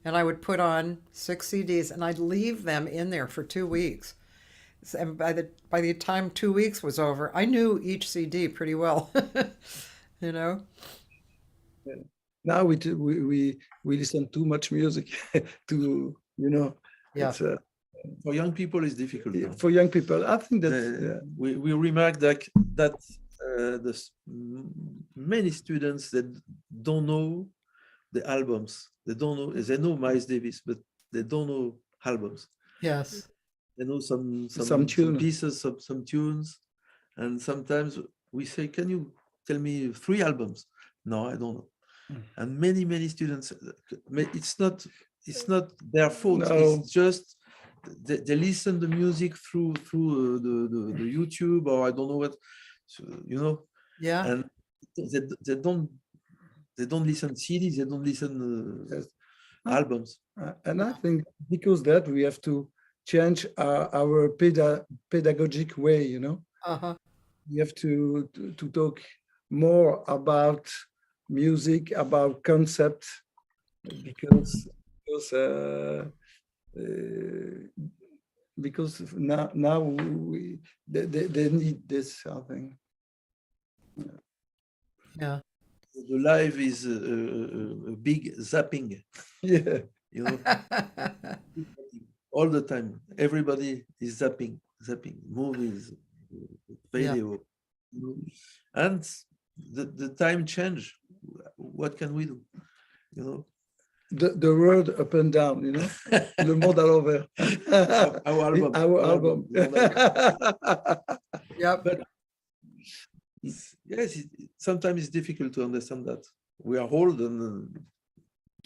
and I would put on 6 CDs, and I'd leave them in there for 2 weeks. And by the time 2 weeks was over, I knew each CD pretty well. you know. Now we listen too much music to Yeah. it's For young people, it's difficult now. for young people. I think that We remarked that many students that don't know the albums. They don't know. They know Miles Davis, but they don't know albums. Yes. They know some tune. pieces, some tunes, and sometimes we say, "Can you tell me 3 albums?" No, I don't know. And many students, it's not their fault. No. It's just they listen the music through the YouTube, or I don't know what, Yeah. and they don't listen CDs, they don't listen Yes. albums. And I think because that we have to change our pedagogic way. Uh-huh. We have to talk more about music, about concept, because now they need this, I think. Yeah. The live is a big zapping, Yeah. all the time. Everybody is zapping movies, video, and the time change. What can we do? The world up and down, Le monde à l'envers. Our album. Our album. Yeah. But sometimes it's difficult to understand that. We are old and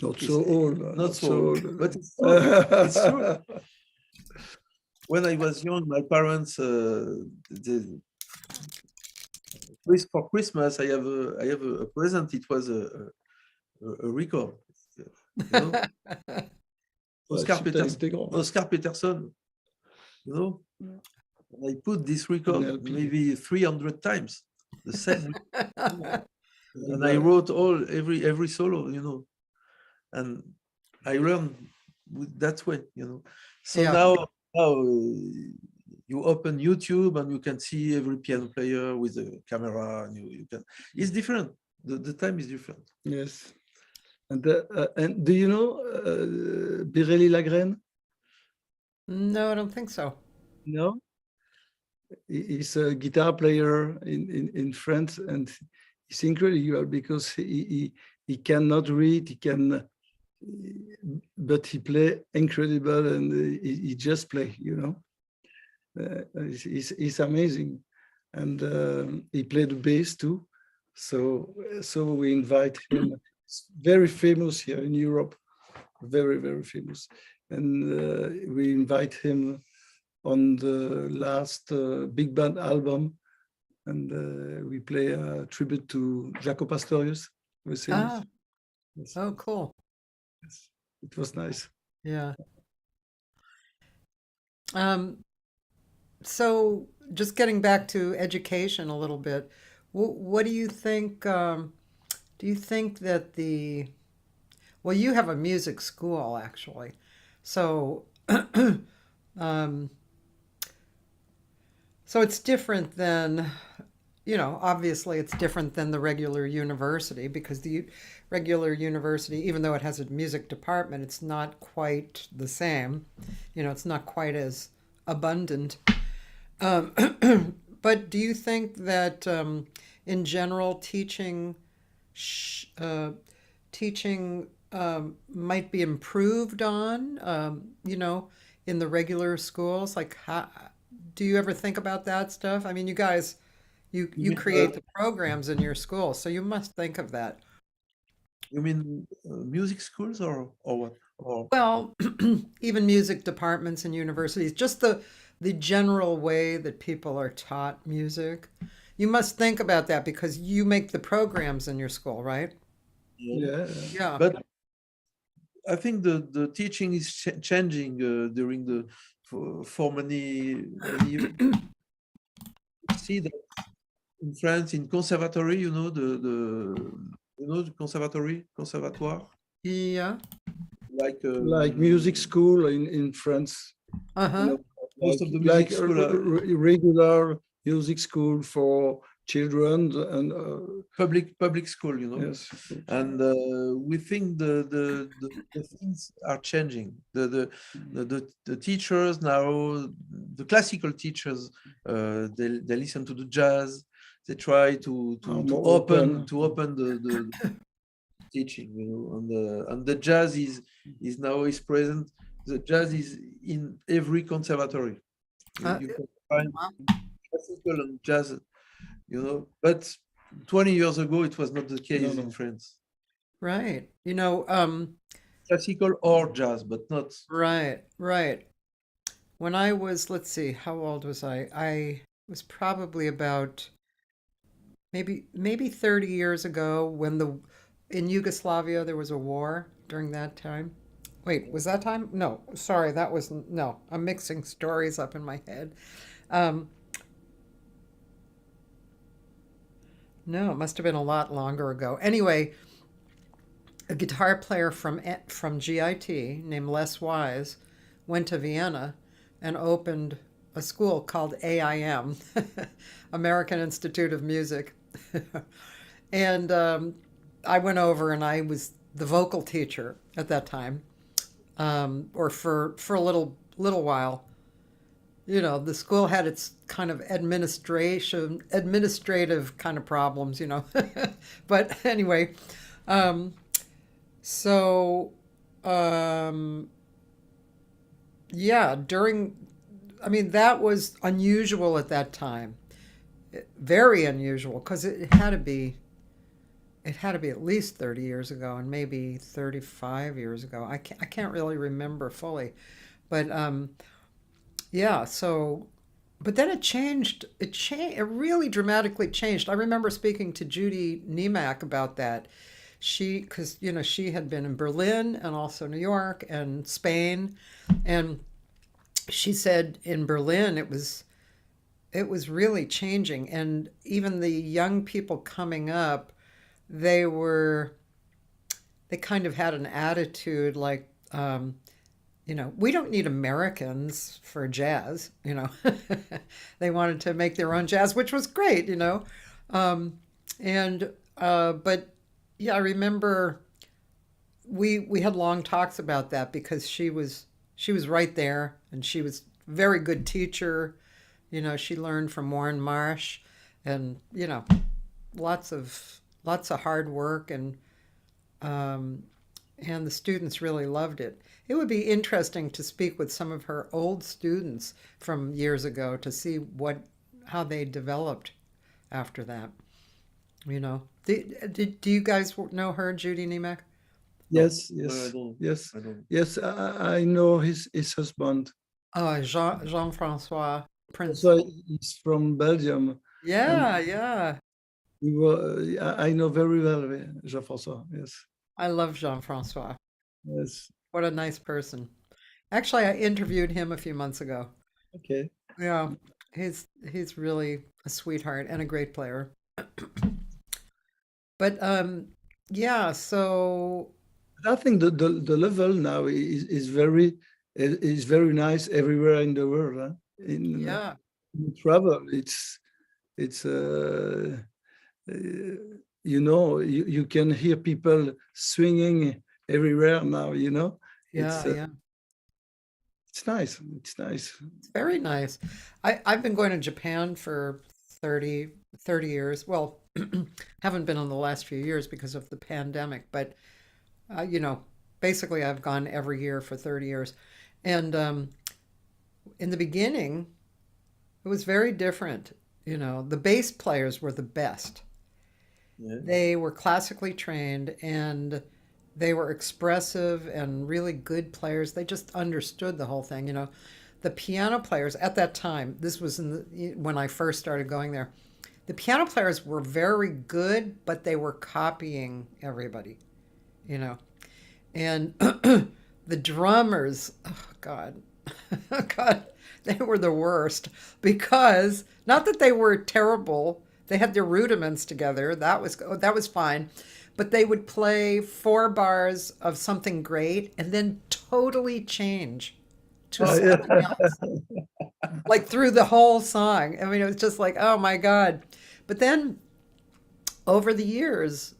Not so old. not so old. But it's true. It's true. When I was young, my parents, for Christmas, I have a present. It was a record. Oscar Peterson. And I put this record maybe 300 times, the same. And I wrote every solo, and I learned that way, So Yeah. now you open YouTube and you can see every piano player with a camera, and you can. It's different. The time is different. Yes. And do you know Birelli-Lagrène? No, I don't think so. No. He's a guitar player in France, and he's incredible because he cannot read, but he play incredible, and he just play, He's amazing, and he played the bass too. So we invite him. He's very famous here in Europe, very, very famous, and we invite him on the last big band album, and we play a tribute to Jaco Pastorius with him. Ah. Yes. Oh, cool. Yes. It was nice. Yeah. So just getting back to education a little bit, what do you think? Do you think that well, you have a music school actually, so so it's different than, obviously it's different than the regular university, because the regular university, even though it has a music department, it's not quite the same. It's not quite as abundant. But do you think that in general teaching might be improved on, in the regular schools? Like, do you ever think about that stuff? I mean, you guys, you create the programs in your school, so you must think of that. You mean music schools or what? Or Well, even music departments in universities, just the general way that people are taught music. You must think about that because you make the programs in your school, right? yeah. Yeah. Yeah. But I think the teaching is changing during for many years. See that in France, in conservatory, the conservatoire, Yeah. like Like music school in France, you Uh-huh. know, most like of the music a school are regular music school for children and public school, yes. and we think the things are changing. The teachers now, the classical teachers, they listen to the jazz. They try Are to more open open. the teaching, and the jazz is now is present. The jazz is in every conservatory. Uh, You can find wow. classical and jazz, but 20 years ago it was not the case in No. France. Right. Classical or jazz, but not. Right, right. When I was, let's see, how old was I? I was probably about maybe 30 years ago when the in Yugoslavia there was a war during that time. Wait, was that time? No, sorry, that was no. I'm mixing stories up in my head. Um, no, it must have been a lot longer ago. Anyway, a guitar player from GIT named Les Wise went to Vienna and opened a school called AIM, American Institute of Music. And I went over and I was the vocal teacher at that time, or for a little while. The school had its kind of administrative kind of problems. But anyway, um, so um, yeah, I mean, that was unusual at that time, very unusual, because it had to be at least 30 years ago and maybe 35 years ago. I can't really remember fully, but yeah. So, but then it really dramatically changed. I remember speaking to Judy Niemak about that. Because she had been in Berlin and also New York and Spain, and she said in Berlin it was really changing, and even the young people coming up, they were they kind of had an attitude like, we don't need Americans for jazz. They wanted to make their own jazz, which was great. And but yeah, I remember we had long talks about that because she was right there, and she was a very good teacher. She learned from Warren Marsh, and lots of hard work, and the students really loved it. It would be interesting to speak with some of her old students from years ago to see how they developed after that. Do you guys know her, Judy Niemek? Yes, No, I yes, don't. yes, I don't. yes. I know his husband. Jean-François Prince. So he's from Belgium. Yeah, And yeah. I know very well Jean-François. Yes, I love Jean-François. yes. What a nice person. Actually, I interviewed him a few months ago. Okay. Yeah, he's really a sweetheart and a great player. But yeah, so I think the level now is very nice everywhere in the world. Huh? yeah, In travel, it's you can hear people swinging everywhere now. It's yeah, yeah. it's nice. It's nice. It's very nice. I've been going to Japan for 30 years. Well, haven't been in the last few years because of the pandemic, but uh, you know, basically I've gone every year for 30 years. And in the beginning, it was very different. The bass players were the best. Yeah. They were classically trained, and they were expressive and really good players. They just understood the whole thing, The piano players at that time, this was when I first started going there. The piano players were very good, but they were copying everybody, you know. And the drummers, oh God, God, they were the worst because not that they were terrible. They had their rudiments together. That was fine. But they would play 4 bars of something great and then totally change to something else. Like through the whole song. I mean, it was just like, oh my God. But then over the years,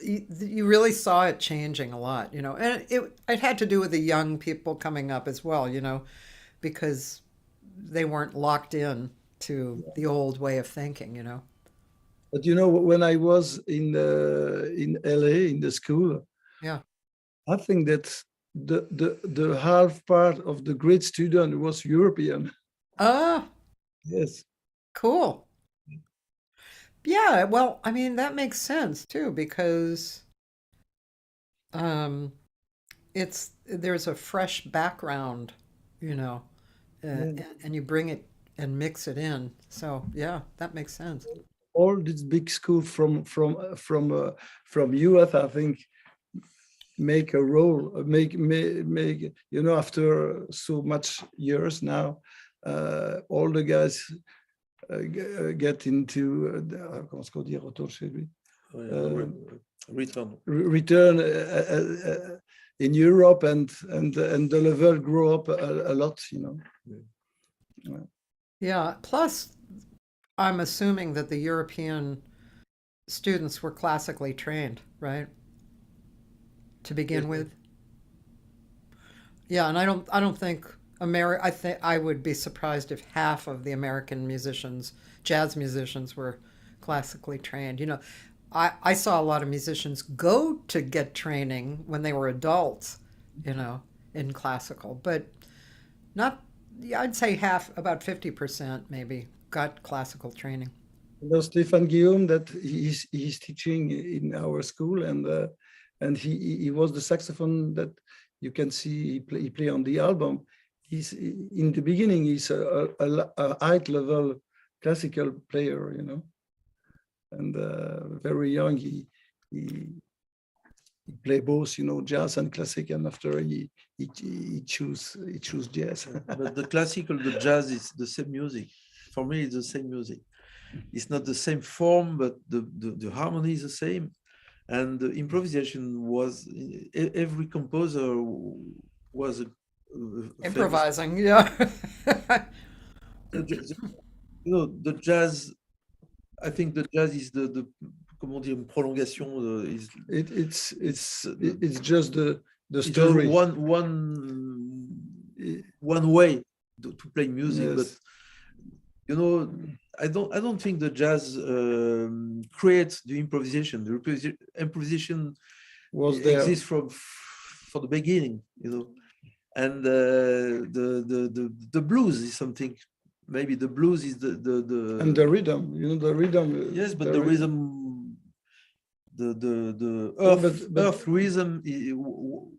you really saw it changing a lot, and it had to do with the young people coming up as well, because they weren't locked in to the old way of thinking. But when I was in LA in the school, Yeah. I think that the half part of the great student was European. Ah, Yes. cool. Yeah, well, I mean, that makes sense too, because um, there's a fresh background, and you bring it and mix it in. So yeah, that makes sense. All this big school from US, I think, make a role, make after so much years now, all the guys get into comment est-ce qu'on dit retour chez lui? Return in Europe, and the level grow up a lot, Yeah. Plus, I'm assuming that the European students were classically trained, right? To begin with. Yeah, and I don't think I think I would be surprised if half of the American musicians, jazz musicians, were classically trained. I saw a lot of musicians go to get training when they were adults, in classical, but not, yeah, I'd say half, about 50% maybe, got classical training. Stéphane Guillaume, that he's teaching in our school, and he was the saxophone that you can see he play on the album. He's in the beginning, he's a high level classical player, and very young he play both, jazz and classic, and after he choose jazz. But the classical, the jazz is the same music. For me, it's the same music. It's not the same form, but the harmony is the same. And the improvisation was, every composer was improvising, yeah. The jazz, I think the jazz is the comment dire, prolongation. It's just the story. One way to play music, yes. But I don't think the jazz creates the improvisation. The improvisation was there, exists for the beginning, and the blues is something. Maybe the blues is the and the rhythm. The rhythm. Yes, but the rhythm, the earth rhythm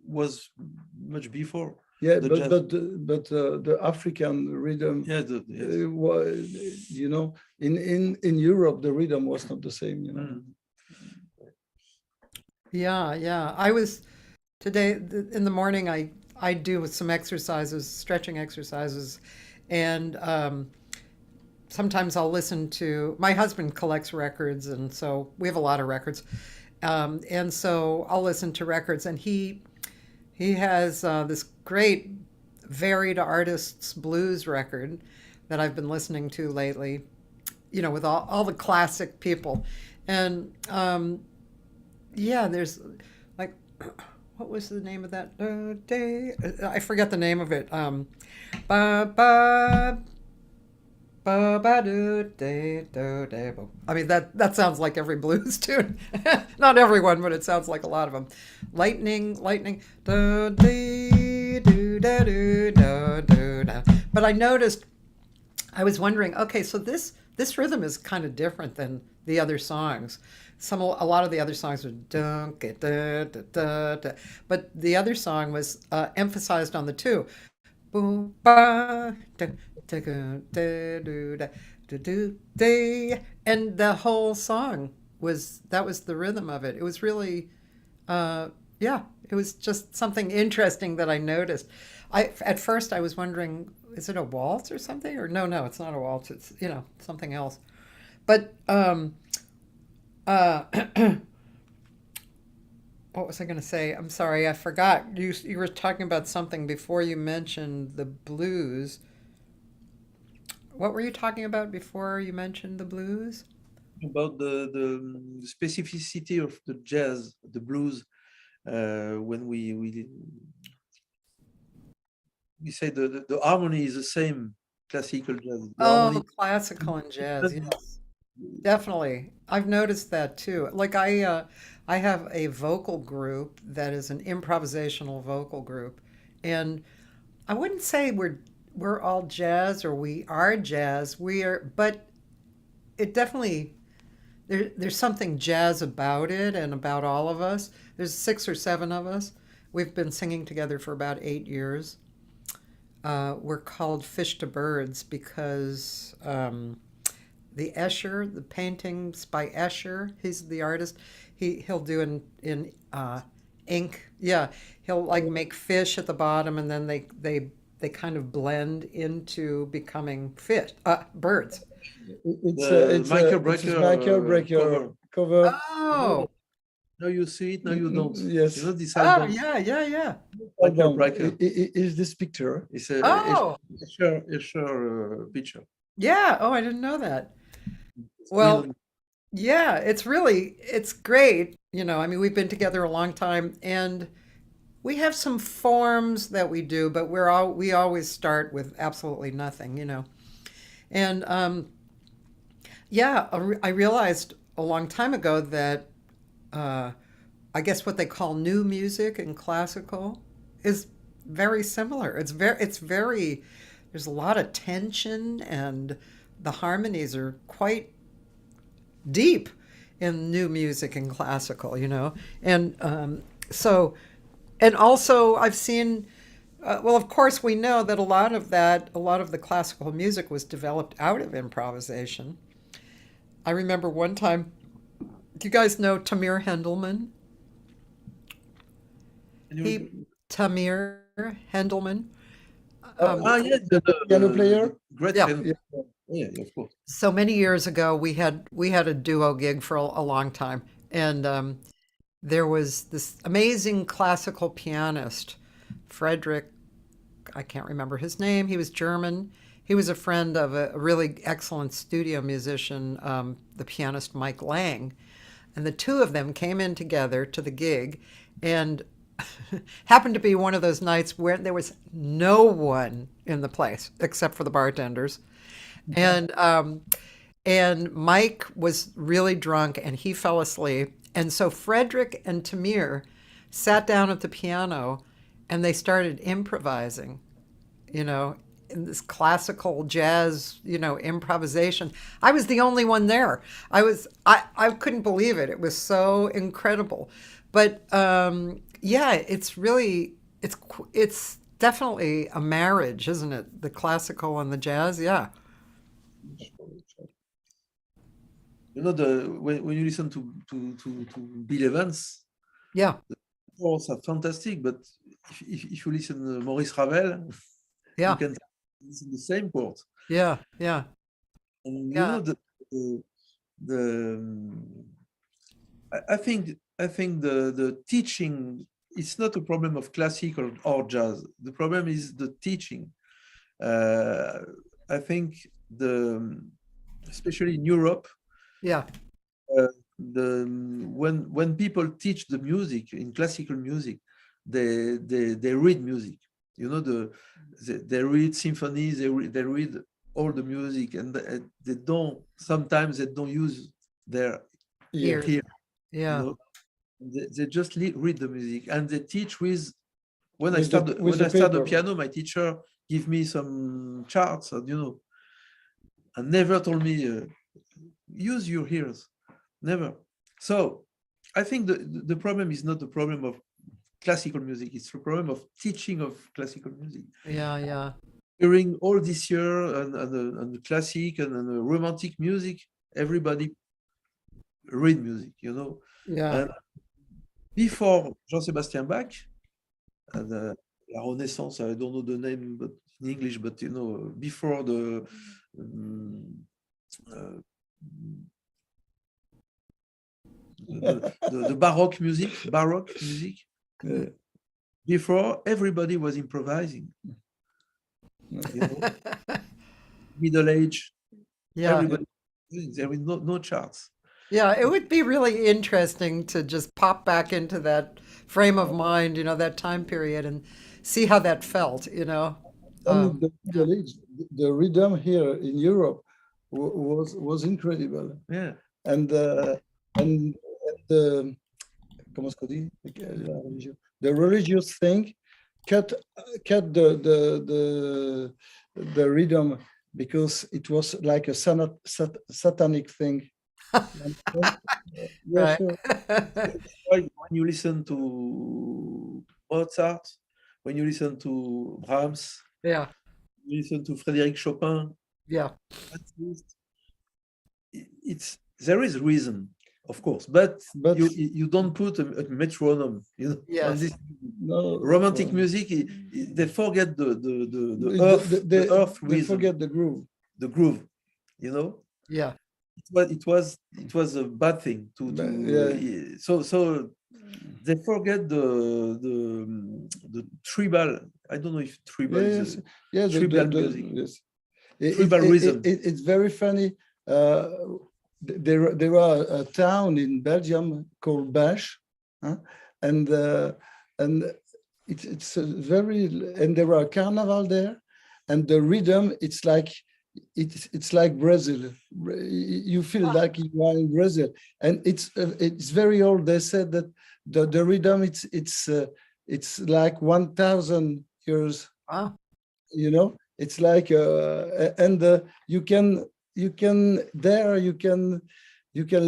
was much before. Yeah, but the African rhythm, yeah, in Europe, the rhythm was not the same, Yeah. I was today in the morning. I do some exercises, stretching exercises, and sometimes I'll listen to. My husband collects records, and so we have a lot of records, and so I'll listen to records, and he has this great varied artists blues record that I've been listening to lately, with all the classic people. And yeah, there's like, what was the name of that? I forget the name of it. I mean, that sounds like every blues tune. Not everyone, but it sounds like a lot of them. Lightning. But I noticed, I was wondering, okay, so this rhythm is kind of different than the other songs, a lot of the other songs were dun, da, da, da, da, da. But the other song was emphasized on the two. Boom, ba, da, da, da, da, do, da, do, do, da. And the whole song that was the rhythm of it. It was really, yeah, it was just something interesting that I noticed. At first I was wondering, is it a waltz or something? Or no, it's not a waltz. It's, something else. But uh, what was I going to say? I'm sorry, I forgot. You were talking about something before you mentioned the blues. What were you talking about before you mentioned the blues? About the specificity of the jazz, the blues, when we say the harmony is the same classical jazz. The harmony Classical and jazz, yes. Definitely. I've noticed that too. Like I have a vocal group that is an improvisational vocal group, and I wouldn't say we're all jazz or we are jazz. But it definitely there's something jazz about it and about all of us. There's 6 or 7 of us. We've been singing together for about 8 years. We're called Fish to Birds because the Escher, the paintings by Escher, he's the artist. He'll do in ink. Yeah, he'll like make fish at the bottom, and then they kind of blend into becoming birds. It's Michael a Brecker Michael Brecker cover. Oh, now you see it, now you don't. Yes. This oh, album, yeah. Michael Album. Brecker. Is this picture? It's a Oh, Escher picture. yeah. Oh, I didn't know that. It's Well, brilliant. yeah, it's great. I mean, we've been together a long time, and we have some forms that we do, but we always start with absolutely nothing. And yeah, I realized a long time ago that I guess what they call new music and classical is very similar. It's very there's a lot of tension, and the harmonies are quite deep in new music and classical. And so, and also I've seen, well, of course, we know that a lot of the classical music was developed out of improvisation. I remember one time, do you guys know Tamir Hendelman? Tamir Hendelman. Yeah, Piano player? great Yeah. piano. Yeah, of course. So many years ago, we had a duo gig for a long time, and there was this amazing classical pianist, Frederick. I can't remember his name. He was German. He was a friend of a really excellent studio musician, the pianist Mike Lang, and the two of them came in together to the gig, and happened to be one of those nights where there was no one in the place except for the bartenders. And Mike was really drunk and he fell asleep. And so Frederick and Tamir sat down at the piano and they started improvising, in this classical jazz, improvisation. I was the only one there. I couldn't believe it. It was so incredible. But yeah, it's definitely a marriage, isn't it? The classical and the jazz. Yeah. When you listen to Bill Evans, Yeah. the chords are fantastic, but if you listen to Maurice Ravel, Yeah. you can listen the same chords. Yeah. And Yeah. I think the teaching, it's not a problem of classical or jazz. The problem is the teaching. I think especially in Europe, Yeah. when people teach the music in classical music, they read music. They read symphonies. They read all the music, and sometimes they don't use their Ears. ear. Yeah. They just read the music, and they teach with. When I With start the paper. piano, my teacher give me some charts, and never told me use your ears. Never. So I think the problem is not the problem of classical music, it's the problem of teaching of classical music. Yeah. During all this year and the classic and the romantic music, everybody read music, you know. Yeah. And before Jean-Sébastien Bach, and La Renaissance, I don't know the name but in English, but you know, before the Baroque music, before everybody was improvising. You know, middle age, Yeah. everybody, there was no charts. Yeah, it would be really interesting to just pop back into that frame of mind, you know, that time period and see how that felt, you know. And the rhythm here in Europe was incredible. Yeah. And comment est-ce qu'on dit? The religious thing cut the rhythm because it was like a satanic thing. Yeah, Right. sure. When you listen to Mozart, when you listen to Brahms, Yeah. you listen to Frédéric Chopin, Yeah. there is reason, of course, but But you don't put a metronome, you know. On Yes. this no, romantic music, they forget the earth, the earth they rhythm, forget the groove. the groove, you know. Yeah. It was a bad thing to Yeah. so they forget the tribal. I don't know if tribal is Yes, tribal music. yes. Tribal rhythm. It's very funny. There are a town in Belgium called Bash, and it's a very, and there are carnival there, and the rhythm it's like Brazil. You feel like you are in Brazil, and it's very old. They said that the rhythm it's like 1,000 years. Wow. You know, it's like and you can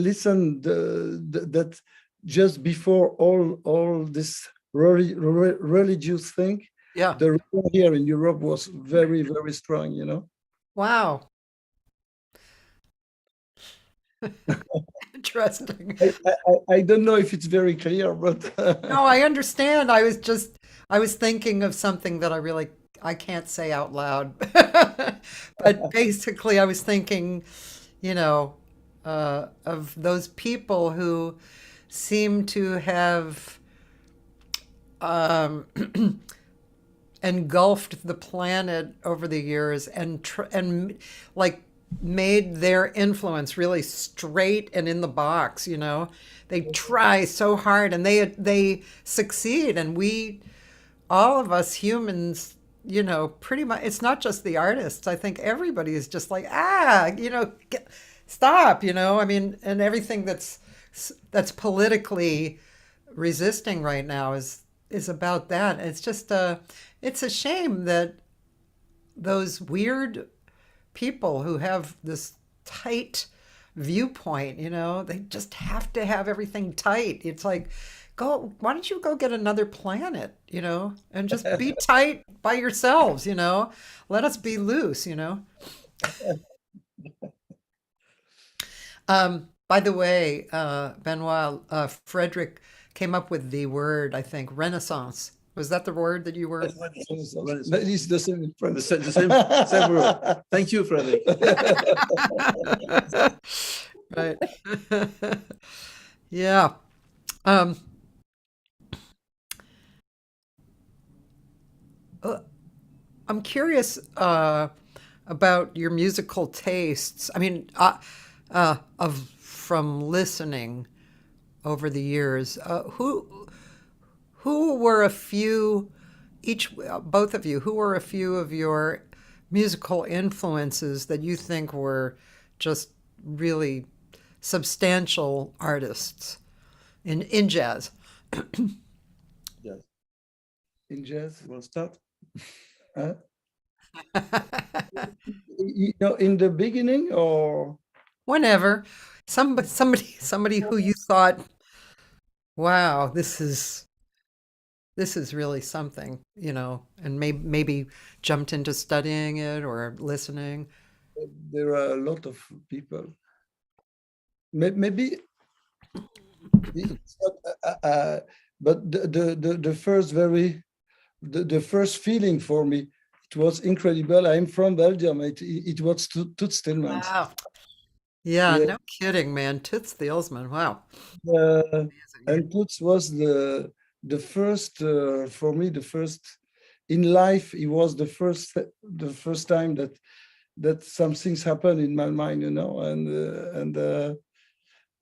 listen that just before all this religious thing. Yeah. The rhythm here in Europe was very, very strong, you know. Wow. Interesting. I don't know if it's very clear, but No, I understand. I was thinking of something that I can't say out loud. But basically I was thinking, you know, of those people who seem to have engulfed the planet over the years and like made their influence really straight and in the box, you know. They try so hard and they succeed, and all of us humans, you know, pretty much, it's not just the artists. I think everybody is just like, you know, stop, you know. I mean, and everything that's politically resisting right now is about that. It's just it's a shame that those weird people who have this tight viewpoint, you know, they just have to have everything tight. It's like, why don't you go get another planet, you know, and just be tight by yourselves, you know, let us be loose, you know. By the way, Benoit, Frederick came up with the word, I think, Renaissance. Was that the word that you were? It's the same in French. The same word. Thank you, Frederick. Right. Yeah. I'm curious about your musical tastes. I mean, from listening over the years, who were a few, both of you, who were a few of your musical influences that you think were just really substantial artists in jazz? Yes. In jazz, You want to start? you know, in the beginning, or whenever. Somebody who you thought, wow, this is really something, and maybe jumped into studying it or listening. There are a lot of people. Maybe it's not, but the first feeling for me, it was incredible. I'm from Belgium. It was Toots Thielemans. Wow. Yeah, Yeah. no kidding, man. Toots Thielemans. Wow. And Toots was the first for me, the first in life. It was the first time that some things happened in my mind,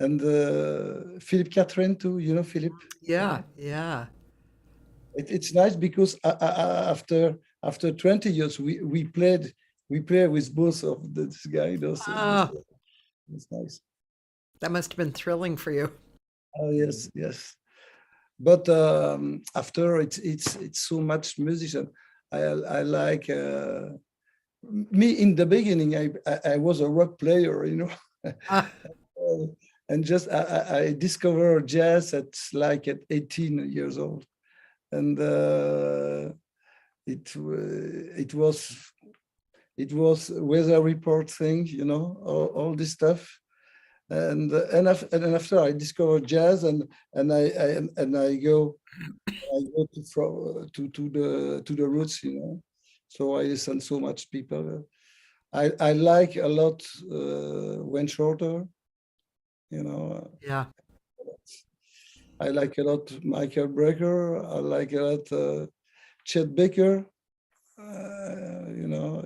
and Philippe Catherine too, Philippe. Yeah, yeah. It's nice because after 20 years we played with both of this guy. Ah, It's nice. that must have been thrilling for you. Oh yes, yes. But after it's so much musician. I like me in the beginning. I was a rock player, Ah, and just I discovered jazz at 18 years old, and it was weather report thing, all this stuff. And after I discovered jazz, and I go to the roots, So I listen so much people. I like a lot Wayne Shorter, yeah. I like a lot Michael Brecker. I like a lot Chet Baker.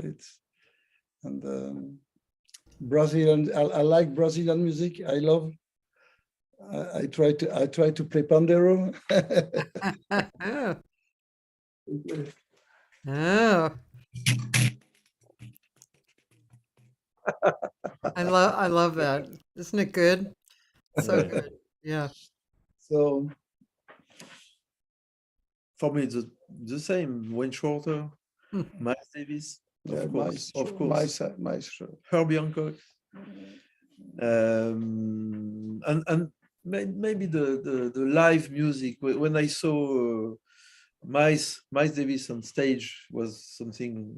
It's and Brazilian. I like Brazilian music. I love. I try to play pandero. Oh, oh. I love that. Isn't it good? So good. Yeah. So For me, it's the same. Wayne Shorter, Hmm. Miles Davis, yeah, of course, maestro. Herbie Hancock, and maybe the live music. When I saw Miles Davis on stage was something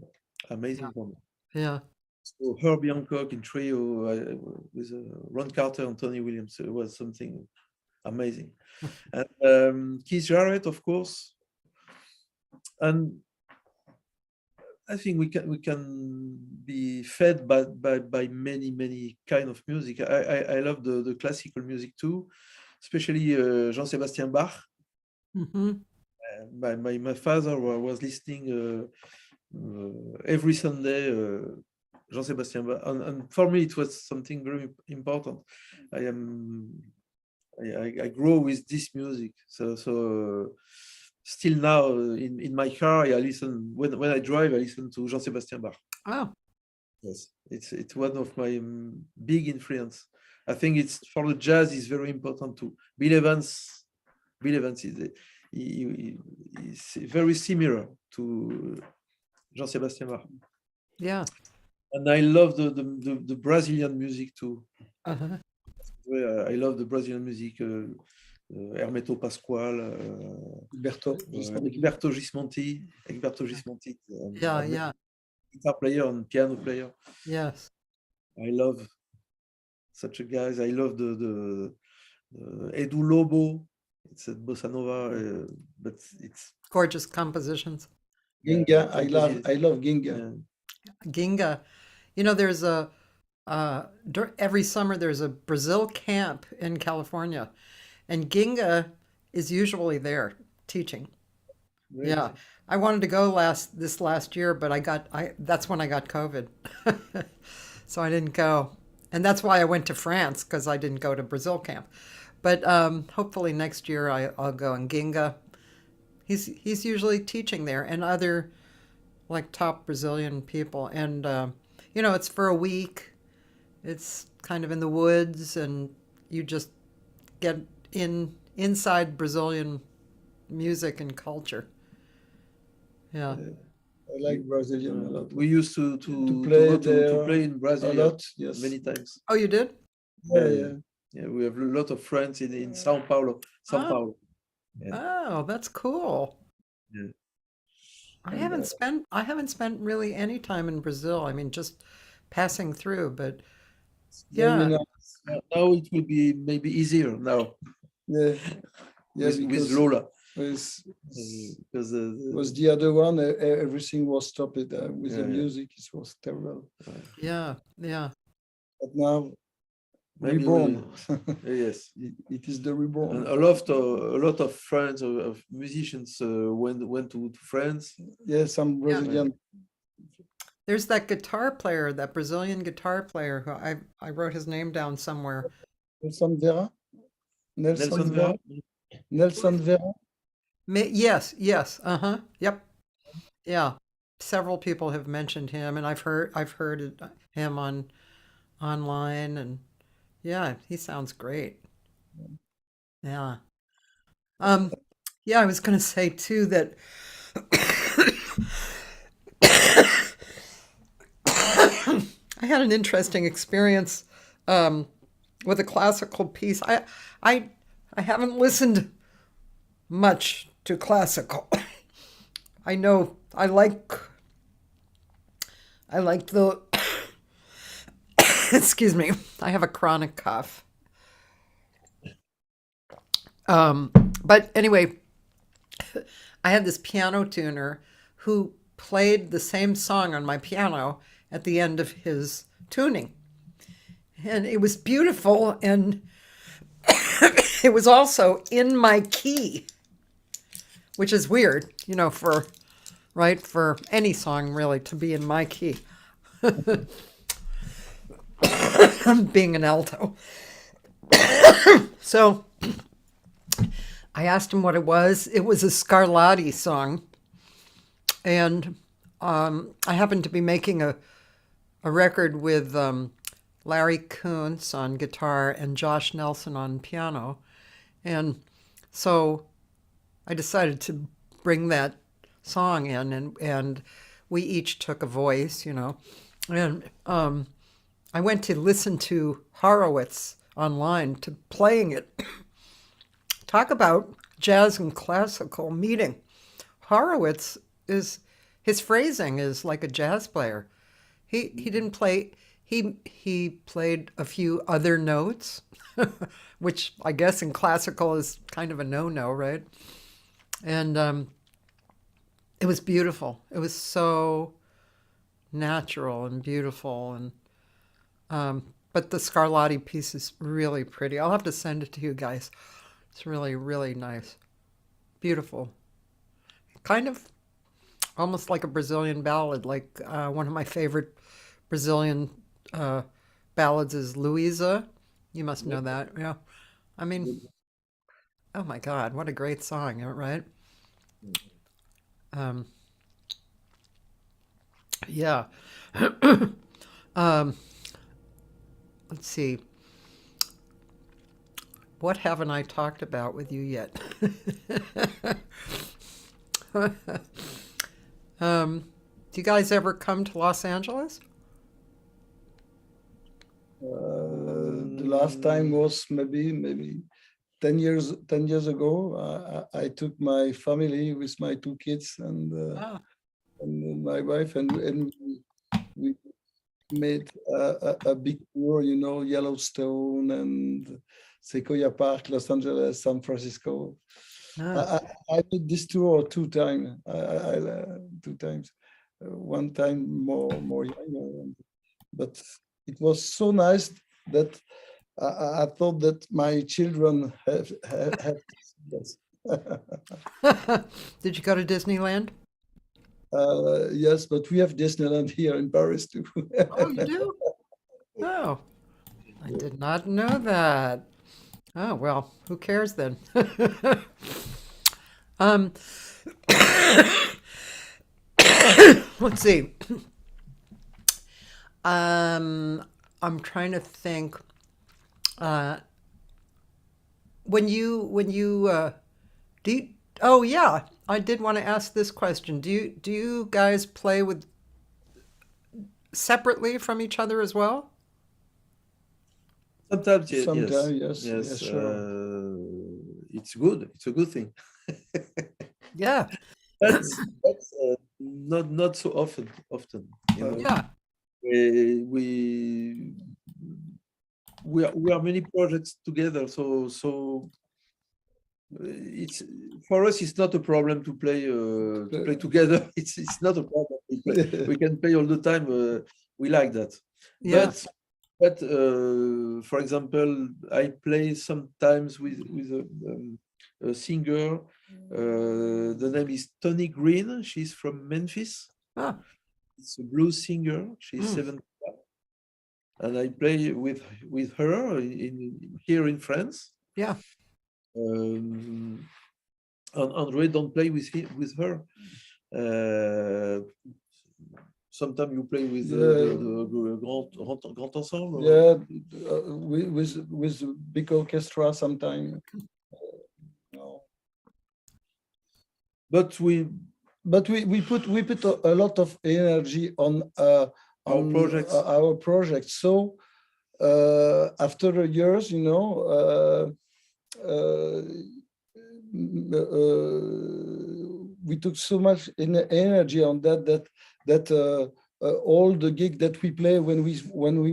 amazing for me. Yeah. So Herbie Hancock in trio with Ron Carter and Tony Williams, it was something amazing. And Keith Jarrett, of course. And I think we can be fed by many kind of music. I love the classical music too, especially Jean-Sébastien Bach. Hmm. My father was listening every Sunday Jean-Sébastien Bach, and for me it was something very important. I grow with this music, so still now in my car I listen when I drive. I listen to Jean-Sébastien Bach. Oh, Yes, it's one of my big influence. I think it's for the jazz is very important too. Bill Evans is is very similar to Jean-Sébastien Bach, yeah. and I love the Brazilian music too. Uh-huh. I love the Brazilian music. Hermeto Pascoal, Egberto Gismonti, Yeah. guitar player and piano player. Yes. I love such a guys. I love the Edu Lobo. It's a bossa nova, but it's Gorgeous compositions. Ginga. I love Ginga. Ginga. There's every summer there's a Brazil camp in California, and Ginga is usually there teaching. really, Yeah. I wanted to go this last year, but that's when I got COVID. So I didn't go. And that's why I went to France, because I didn't go to Brazil camp. But hopefully next year I'll go. And Ginga, he's usually teaching there, and other like top Brazilian people. And it's for a week. It's kind of in the woods, and you just get inside Brazilian music and culture. Yeah. I like Brazilian a lot. We used to play go to there play in a Brazil lot. Yes. many times. Oh, you did? Yeah. Yeah, we have a lot of friends in São Paulo. Yeah. Oh, that's cool. Yeah. I haven't spent really any time in Brazil. I mean, just passing through, but Very yeah. nice. Now it will be maybe easier now Yeah. with because Lola. was Because was the other one. Everything was stopped with the Yeah, yeah. music. It was terrible. Yeah. But now maybe reborn. yes. It is the reborn. And a lot of friends of musicians went to France. Yeah, some Brazilian. There's that guitar player, that Brazilian guitar player who I wrote his name down somewhere. Nelson Vera. Nelson Vera. Nelson Vera. Yes. Yep. Yeah. Several people have mentioned him, and I've heard him online, and yeah, he sounds great. Yeah. Yeah, I was going to say too that I had an interesting experience with a classical piece. I haven't listened much to classical. I know I like the excuse me, I have a chronic cough. But anyway, I had this piano tuner who played the same song on my piano at the end of his tuning. And it was beautiful, and it was also in my key, which is weird, for any song really to be in my key. Being an alto. So I asked him what it was. It was a Scarlatti song. And I happened to be making a record with Larry Kuntz on guitar and Josh Nelson on piano. And so I decided to bring that song in, and we each took a voice, And I went to listen to Horowitz online to playing it. Talk about jazz and classical meeting. Horowitz his phrasing is like a jazz player. He didn't play, he played a few other notes, which I guess in classical is kind of a no-no, right? And it was beautiful. It was so natural and beautiful, and but the Scarlatti piece is really pretty. I'll have to send it to you guys. It's really, really nice. Beautiful. Kind of almost like a Brazilian ballad. Like one of my favorite Brazilian ballads is Luisa. You must know that. Yeah. I mean, oh my God, what a great song, right? Yeah. Let's see. What haven't I talked about with you yet? Do you guys ever come to Los Angeles? The last time was maybe 10 years ago. I took my family with my two kids and my wife, and we made a big tour, Yellowstone and Sequoia Park, Los Angeles, San Francisco. I did this tour two times. Two times. One time more younger, but it was so nice that I thought that my children have this. Did you go to Disneyland? Yes, but we have Disneyland here in Paris too. Oh, you do? Oh, I did not know that. Oh, well, who cares then? Let's see. I'm trying to think. When you do you, oh yeah, I did want to ask this question. Do you guys play with separately from each other as well? Sometimes, yes, Sometimes, yes, yes. yes, sure. It's good. It's a good thing. Yeah. That's not so often. You know, Yeah. we are many projects together. So it's for us. It's not a problem to play together. It's not a problem. We can play all the time. We like that. Yeah. But for example, I play sometimes with a singer. The name is Tony Green. She's from Memphis. Ah. It's a blues singer. She's 75, and I play with her here in France. Yeah. And André don't play with her. Sometimes you play with the grand ensemble. Yeah, with big orchestra sometimes. No. But we put a lot of energy on our projects. So after years, you know, we took so much energy on that all the gig that we play when we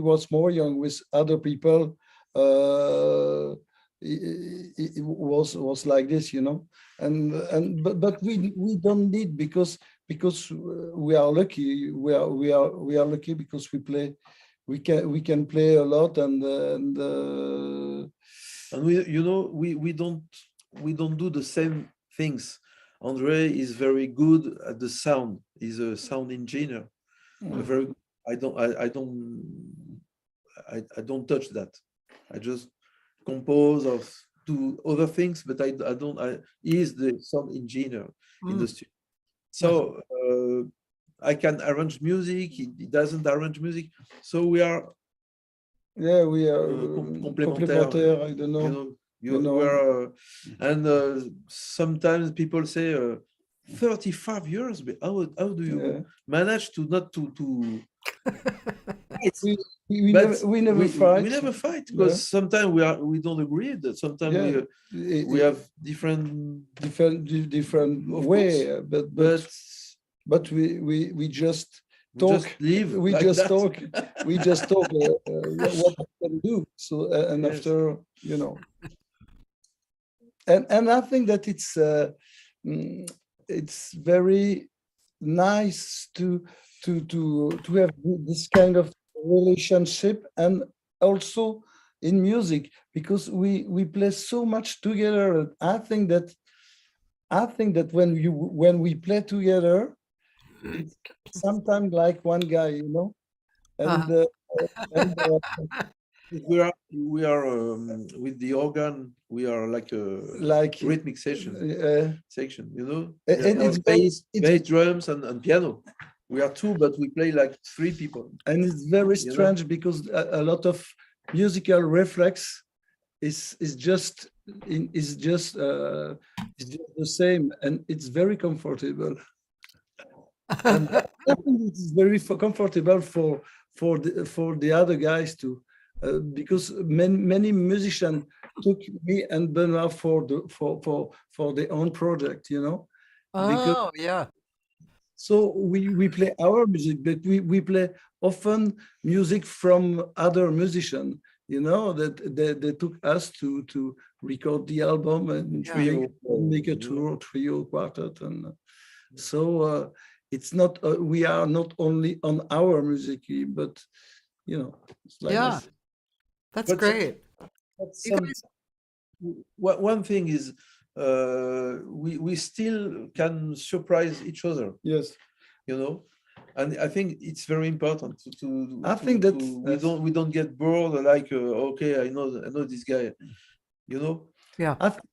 was more young with other people, it was like this, you know. But we don't need, because we are lucky. We are lucky because we can play a lot, and we don't do the same things. André is very good at the sound. He's a sound engineer. Very good. I don't touch that. I just compose or do other things, but he is the sound engineer in the studio. So I can arrange music. He doesn't arrange music. So we are complémentaire. I don't know. We are, and sometimes people say 35 years, but how do you manage to not to we never fight. We never fight, because sometimes we don't agree. That sometimes we have different way, but we just talk. We just talk. We just talk what we can do. So and after, you know, and I think that it's very nice to have this kind of relationship, and also in music, because we play so much together. I think that when we play together, it's sometimes like one guy, you know, and we are with the organ. We are like a rhythmic section, you know, and it's bass, drums, and piano. We are two, but we play like three people. And it's very strange, because a lot of musical reflex is just the same, and it's very comfortable. And I think it's very comfortable for the other guys too, because many musicians took me and Benoit for their own project, you know. Oh, yeah. So we play our music, but we play often music from other musicians, you know, that they took us to record the album and make a tour, trio, quartet, and so it's not we are not only on our music, but you know, it's like this. That's great. One thing is, we still can surprise each other. Yes, you know, and I think it's very important to I think that we don't get bored, like okay, I know this guy, you know. Yeah. I think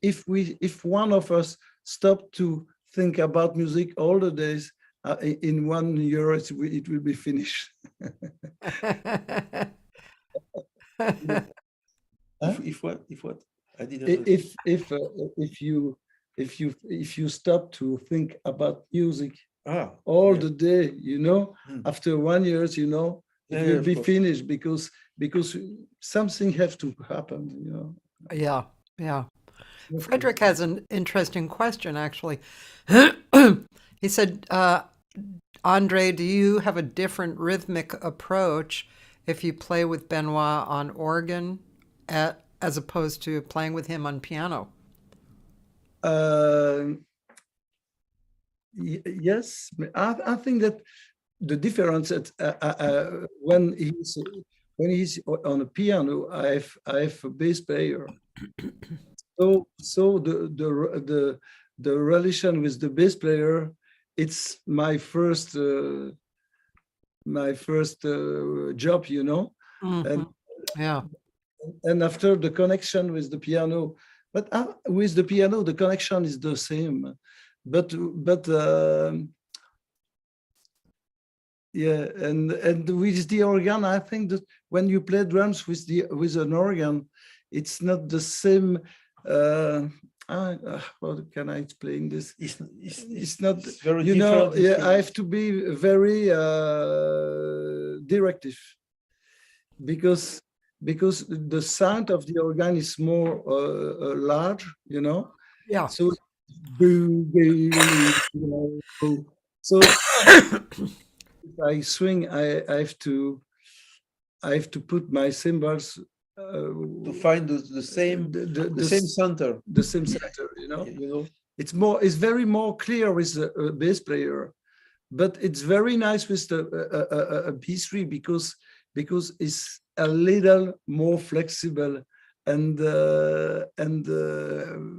if one of us stop to think about music all the days, in 1 year it will be finished. If what? I didn't. If if you stop to think about music all the day, after 1 year, it will be finished because something has to happen, Yeah, yeah. Frederick has an interesting question, actually. He said, Andre, do you have a different rhythmic approach if you play with Benoit on organ as opposed to playing with him on piano? Yes, I think that the difference when he's on a piano, I have a bass player. So the relation with the bass player, it's my first job, Mm-hmm. and after the connection with the piano, but with the piano the connection is the same, but yeah, and with the organ, I think that when you play drums with an organ, it's not the same. How can I explain this? It's not, it's very different. I have to be very directive because the sound of the organ is more large, Yeah. So, so if I swing, I have to put my cymbals to find the same same center. The same center, It's very more clear with the bass player, but it's very nice with the B3 because it's a little more flexible and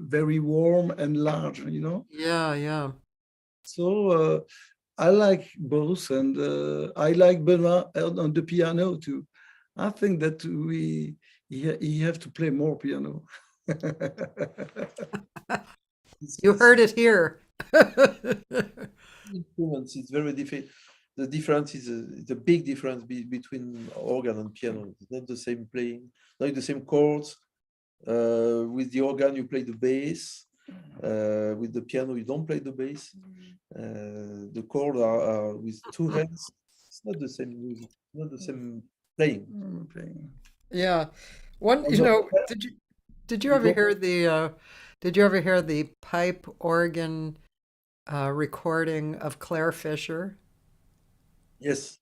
very warm and large, Yeah. So I like both, and I like Benoit on the piano too. I think that he have to play more piano. You heard it here. It's very different. The difference is a big difference between organ and piano. It's not the same playing, not the same chords. With the organ, you play the bass. With the piano, you don't play the bass. The chords are with two hands. It's not the same music. Not the same playing. Yeah. Did you ever hear the pipe organ recording of Claire Fisher? Yes.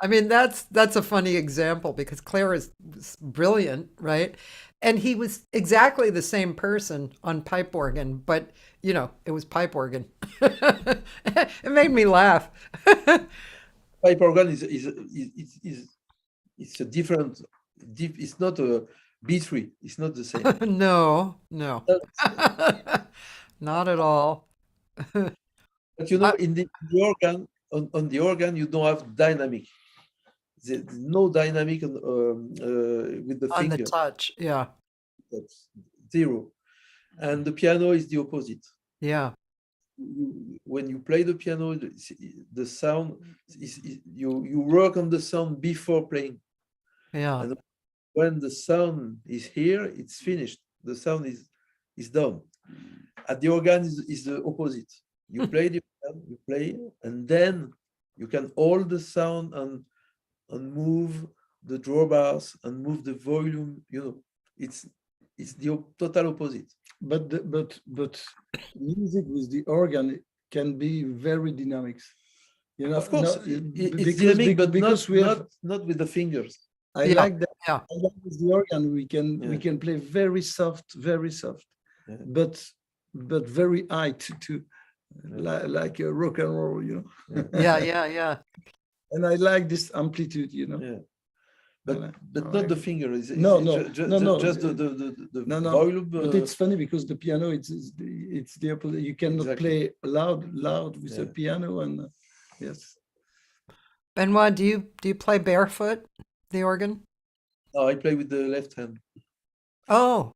I mean, that's a funny example because Claire is brilliant, right? And he was exactly the same person on pipe organ, but it was pipe organ. It made me laugh. Pipe organ is a different. It's not a B3. It's not the same. No, not at all. But in the organ, on the organ, you don't have dynamic. There's no dynamic with the On finger. the touch, yeah. That's zero. And the piano is the opposite. Yeah. When you play the piano, the sound is you work on the sound before playing. Yeah. And when the sound is here, it's finished. The sound is done. At the organ is the opposite. You play the organ, you play, and then you can hold the sound and move the drawbars and move the volume. It's the total opposite. But music with the organ can be very dynamic. Of course, it's dynamic, but not with the fingers. I like that. Yeah. I like with the organ we can play very soft, but very high to like a rock and roll, Yeah. And I like this amplitude, Yeah. But not the finger. Just the no. volume. But it's funny because the piano, it's the opposite. You cannot play loud with the piano, and yes. Benoit, do you play barefoot the organ? No, I play with the left hand. Oh.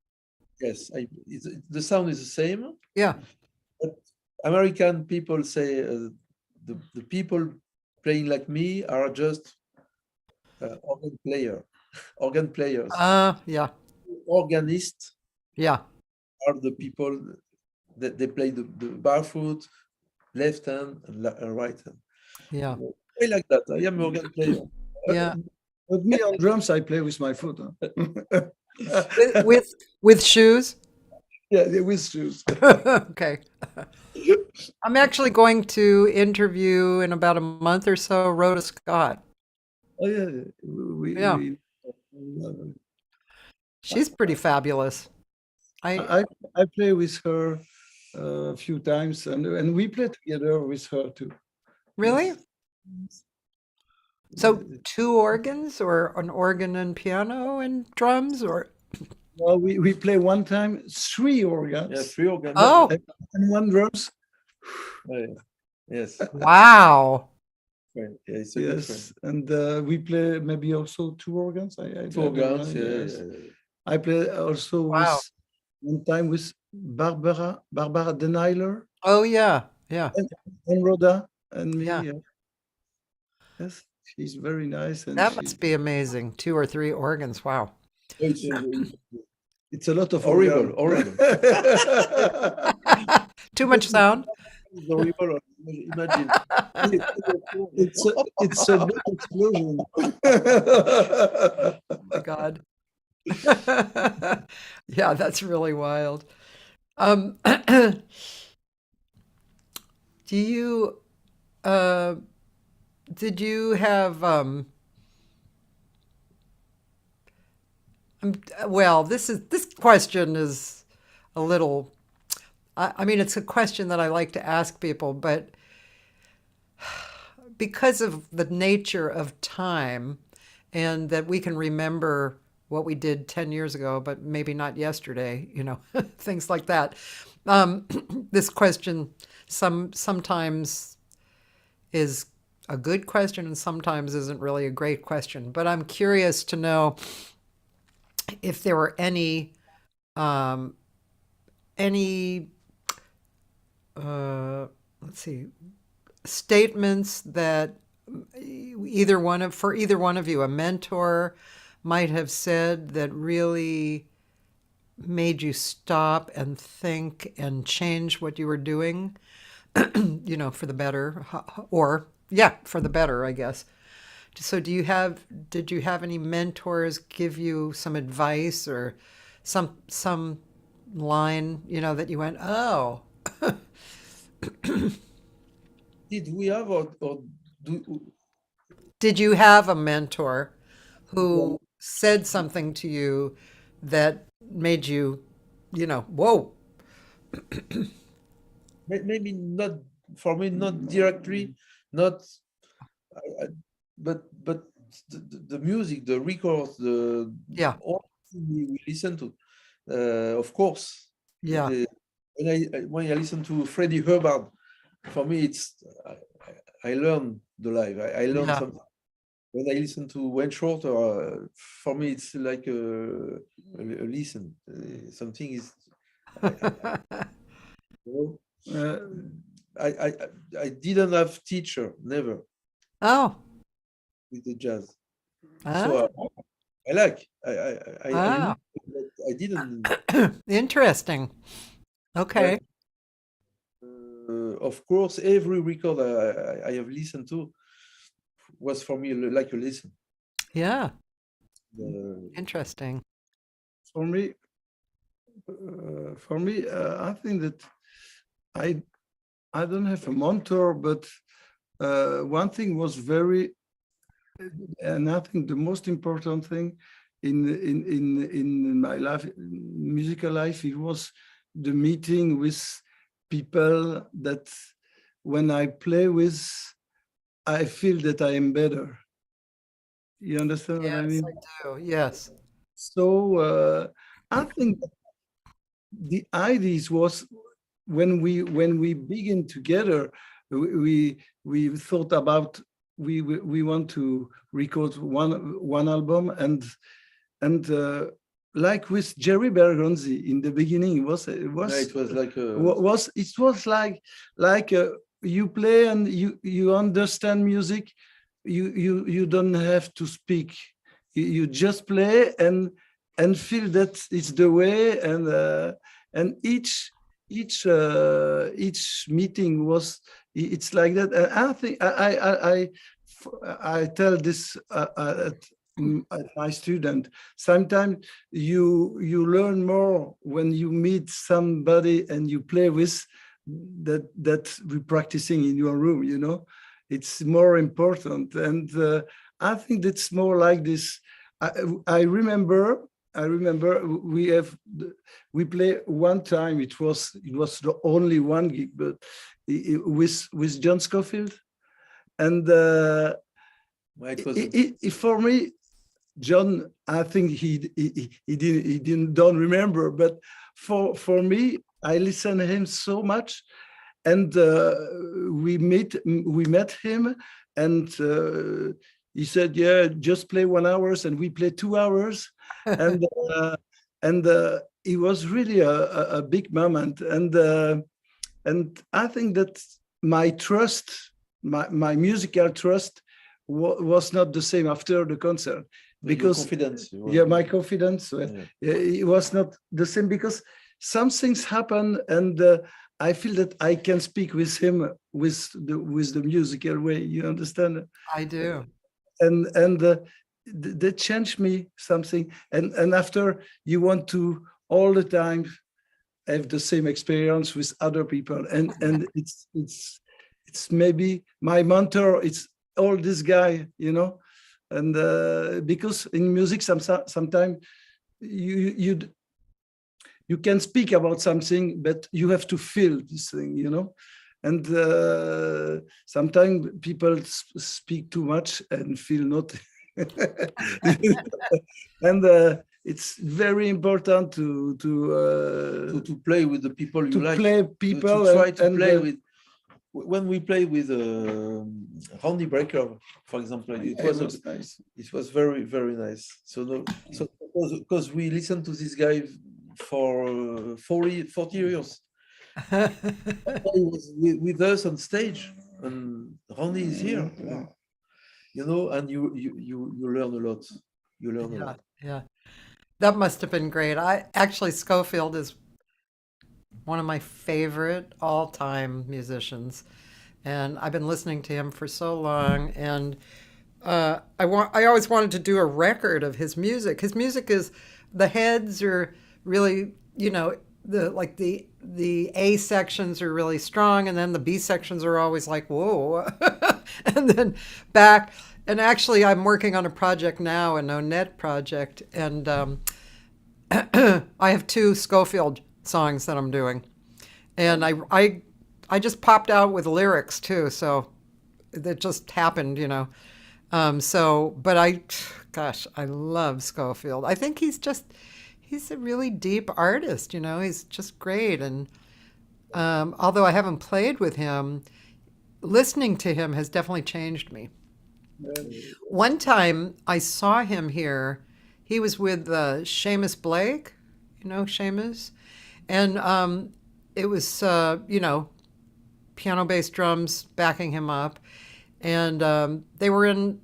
Yes, the sound is the same. Yeah. But American people say the people playing like me are just organ players. Yeah. Organists. Yeah. Are the people they play the barefoot, left hand and right hand. Yeah. I like that. I am organ player. Yeah. But me on drums, I play with my foot. With shoes? Yeah, with shoes. Okay. I'm actually going to interview in about a month or so Rhoda Scott. Oh yeah, Yeah. uh, She's pretty fabulous. I play with her a few times, and we play together with her too. Really? So 2 organs, or an organ and piano and drums, or Well, we play one time 3 organs. Yeah, 3 organs. Oh. And 1 drums. Yes. wow. Yeah, it's a good Yes, friend. and we play maybe also 2 organs. I 2 organs. don't know, Yeah, yes. yeah. I play also Wow. with one time with Barbara Deneiler Oh yeah, yeah. and Rhoda and me. Yeah. Yes, she's very nice, and That must be amazing. 2 or 3 organs. Wow. it's a lot of Horrible, organ. horrible. Too much sound? It's horrible. Imagine. It's a big explosion. Oh my God. Yeah, that's really wild. Do you did you have well, this question is a little, I mean, it's a question that I like to ask people, but because of the nature of time and that we can remember what we did 10 years ago, but maybe not yesterday, things like that. This question sometimes is a good question and sometimes isn't really a great question. But I'm curious to know if there were any let's see, statements that for either one of you, a mentor might have said that really made you stop and think and change what you were doing, for the better, or for the better, I guess. So did you have any mentors give you some advice or some line, that you went, oh? Did we have or Did you have a mentor who said something to you that made you, whoa? Maybe not for me, not directly, not, but the music, the records, all we listen to, of course. Yeah. When I listen to Freddie Hubbard, for me I learn the live. I learn something. When I listen to Wayne Shorter, for me it's like a listen. Something is. I didn't have teacher, never. Oh. With the jazz. Ah. So I like. I didn't. Interesting. Okay. Of course, every record I have listened to was for me like a listen. Yeah. Interesting. For me, I think that I don't have a mentor, but one thing was and I think the most important thing in my life, musical life, it was the meeting with people that when I play with, I feel that I am better. You understand what I mean? Yes, I do. Yes. So I think the ideas was when we begin together, we thought about we want to record one album and like with Jerry Bergonzi in the beginning, it was like you play and you understand music. You don't have to speak. You just play and feel that it's the way, and each each meeting it's like that. And I think I tell this at my student. Sometimes you learn more when you meet somebody and you play with that we're practicing in your room. You know, it's more important. And I think that's more like this. I remember we play one time. It was the only one gig, but with John Scofield, and for me, John, I think he don't remember, but for me, I listen to him so much, and we met him, and he said, "Yeah, just play 1 hour," and we played 2 hours, and it was really a big moment, and I think that my trust, my musical trust, was not the same after the concert, because my confidence, it was not the same, because some things happen, and I feel that I can speak with him with the musical way. You understand? I do. And they changed me something, and after you want to all the time have the same experience with other people, and it's maybe my mentor. It's all this guy, you know, and because in music sometimes you can speak about something, but you have to feel this thing, you know. And sometimes people speak too much and feel not. And it's very important to play with the people you like. Play people to try to play with. When we play with Randy Brecker, for example, it was nice. It was very, very nice. So because we listened to this guy for 40 years. He was with us on stage, and Randy is here, you know, and you learn a lot. You learn a lot. Yeah, that must have been great. Scofield is one of my favorite all-time musicians, and I've been listening to him for so long, and I always wanted to do a record of his music. His music is, the heads are really, you know, the A sections are really strong, and then the B sections are always like, whoa. And then back, and actually I'm working on a project now, a no-net project, and I have 2 Scofield songs that I'm doing, and I just popped out with lyrics too, so that just happened, you know. But I love Scofield. I think he's a really deep artist, you know. He's just great, and although I haven't played with him, listening to him has definitely changed me. One time I saw him here. He was with Seamus Blake, you know Seamus, and it was you know, piano, bass, drums backing him up, and they were in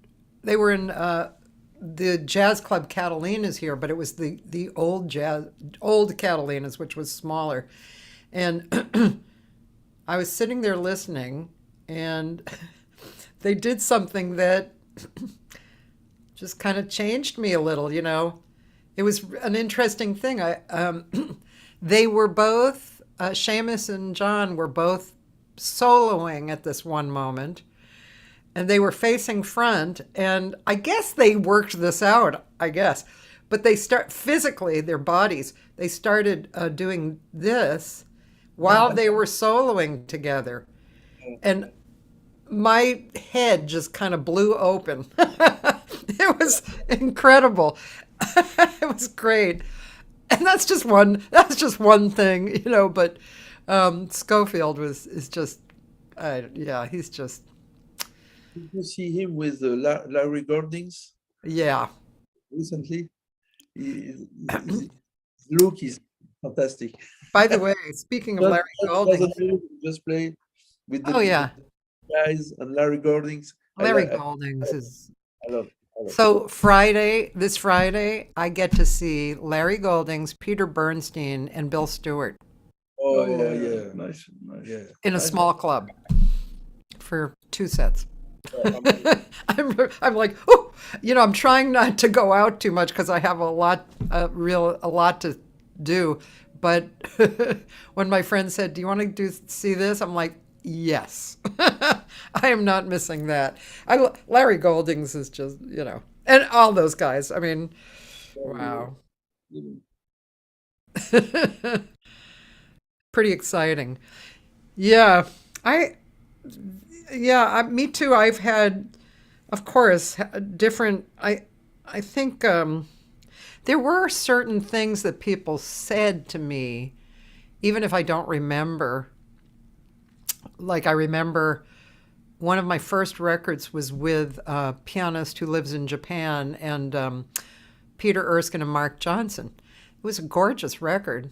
the jazz club Catalinas here, but it was the old Catalinas, which was smaller, and I was sitting there listening, and they did something that just kind of changed me a little, you know. It was an interesting thing. They were both, Seamus and John were both soloing at this one moment, and they were facing front, and I guess they worked this out, but they physically, their bodies, they started doing this while they were soloing together, and my head just kind of blew open. It was incredible. It was great. And that's just one thing, you know, but Scofield is just, he's just. Did you see him with Larry Goldings? Yeah. Recently? His look is fantastic. By the way, speaking of Larry Goldings. Just play with the guys and Larry Goldings. Larry Goldings is. I love it. So this Friday, I get to see Larry Goldings, Peter Bernstein, and Bill Stewart. Oh, yeah, yeah. nice. Yeah. in a small club for 2 sets. I'm like, oh, I'm trying not to go out too much because I have a lot to do. But when my friend said, "Do you want to see this?" I'm like, yes, I am not missing that. Larry Goldings is just, and all those guys. I mean, wow, pretty exciting. Yeah, me too. I've had, of course, different. I think there were certain things that people said to me, even if I don't remember. Like I remember one of my first records was with a pianist who lives in Japan, and Peter Erskine and Mark Johnson. It was a gorgeous record.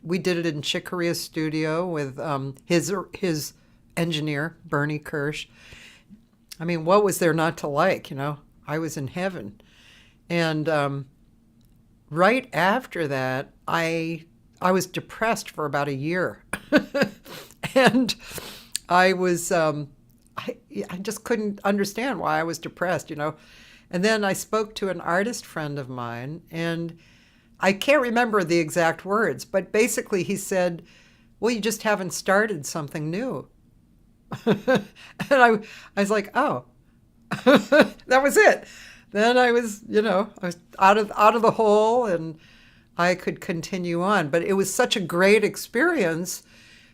We did it in Chick Corea's studio with his engineer, Bernie Kirsch. I mean, what was there not to like? I was in heaven. And right after that, I was depressed for about a year. And I was, I just couldn't understand why I was depressed, And then I spoke to an artist friend of mine, and I can't remember the exact words, but basically he said, well, you just haven't started something new. And I was like, oh, that was it. Then I was out of the hole, and I could continue on. But it was such a great experience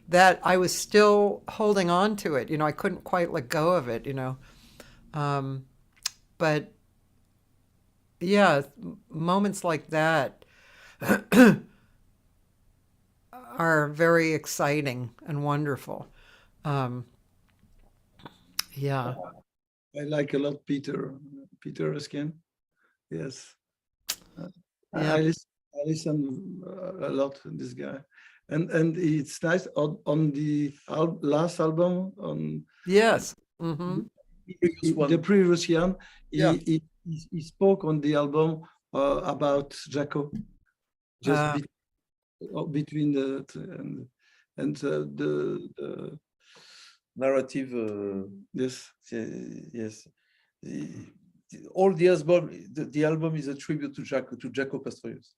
that I was still holding on to it. I couldn't quite let go of it, But yeah, moments like that are very exciting and wonderful. Yeah. I like a lot Peter Erskine. Yes. Yeah. I listen a lot to this guy. And it's nice on the last album on Yes. Mm-hmm. the previous one. Yeah. He spoke on the album about Jaco, just between the narrative. Yes. Yes. All the album is a tribute to Jaco Pastorius.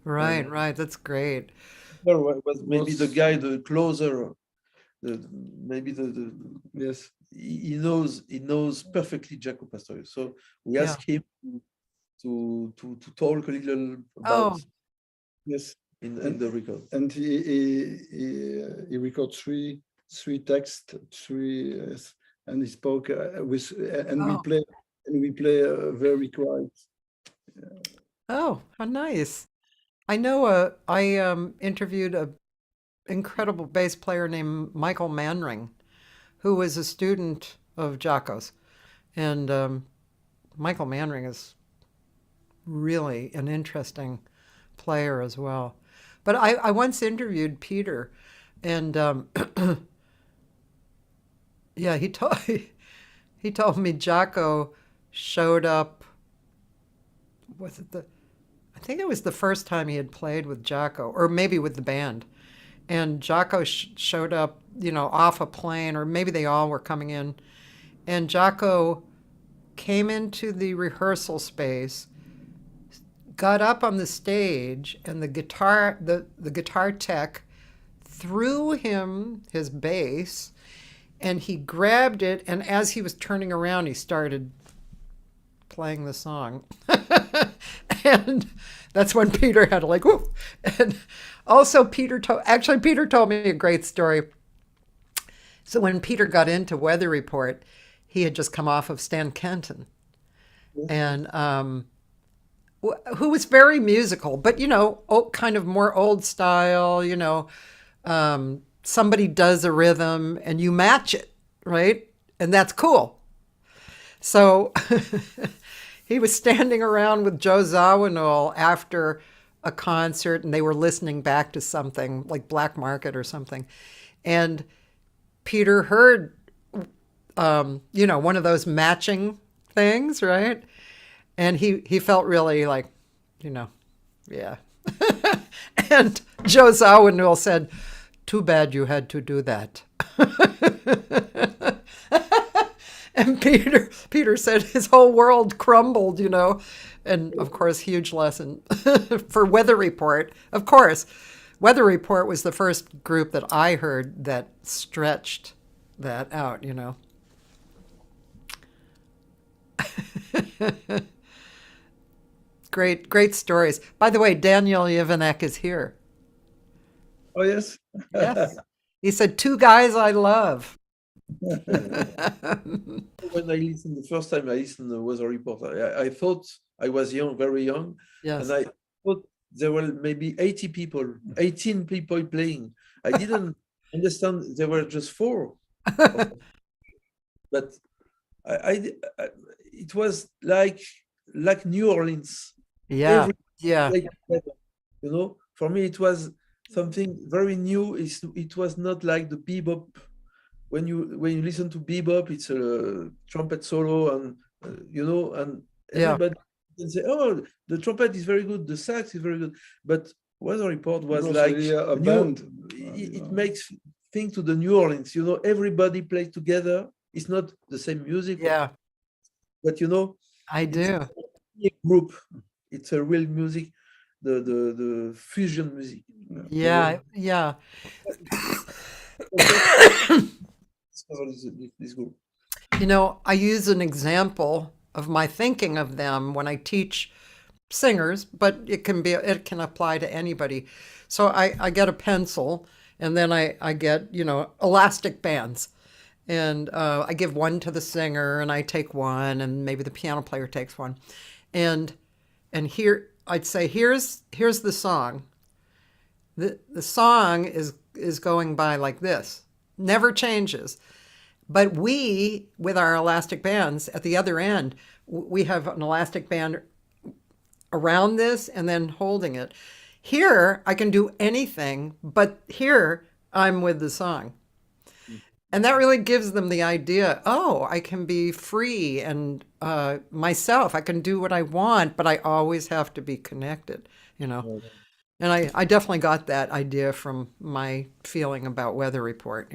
Right. That's great. Was maybe the guy, the closer, yes. He knows perfectly Jaco Pastorius. So we asked him to talk a little about yes in the record. And he recorded three texts, and he spoke with we play very quiet. Oh, how nice. I know I interviewed an incredible bass player named Michael Manring, who was a student of Jaco's. And Michael Manring is really an interesting player as well. But I once interviewed Peter, and yeah, he told me Jaco showed up. I think it was the first time he had played with Jaco, or maybe with the band. And Jaco showed up, off a plane, or maybe they all were coming in. And Jaco came into the rehearsal space, got up on the stage, and the guitar tech threw him his bass, and he grabbed it, and as he was turning around, he started playing the song. And that's when Peter had to whoop. And also Peter told me a great story. So when Peter got into Weather Report, he had just come off of Stan Kenton, and who was very musical, but kind of more old style. Somebody does a rhythm and you match it, right? And that's cool. So he was standing around with Joe Zawinul after a concert, and they were listening back to something like Black Market or something. And Peter heard, one of those matching things, right? And he felt really yeah. And Joe Zawinul said, "Too bad you had to do that." And Peter said his whole world crumbled, And of course, huge lesson for Weather Report. Of course, Weather Report was the first group that I heard that stretched that out, Great stories. By the way, Daniel Yovanek is here. Oh, yes. Yes. He said, 2 guys I love. When I listened the first time I listened to the Weather Report, I thought I was young, very young, Yes. and I thought there were maybe 18 people playing. I didn't understand there were just 4, but it was like New Orleans. Yeah. Every Yeah. played together, For me, it was something very new. It was not like the bebop. When you listen to bebop, it's a trumpet solo, and and everybody can say, "Oh, the trumpet is very good, the sax is very good." But Weather Report was like really a new. band. It makes thing to the New Orleans. Everybody plays together. It's not the same music. Yeah. But I do. a group. It's a real music, the fusion music. Yeah. Yeah. This group. I use an example of my thinking of them when I teach singers, but it can apply to anybody. So I get a pencil, and then I get, elastic bands, and I give one to the singer, and I take one, and maybe the piano player takes one, and here I'd say, here's the song. The song is going by like this, never changes. But we, with our elastic bands at the other end, we have an elastic band around this and then holding it. Here, I can do anything, but here I'm with the song. And that really gives them the idea, oh, I can be free and myself. I can do what I want, but I always have to be connected, And I definitely got that idea from my feeling about Weather Report,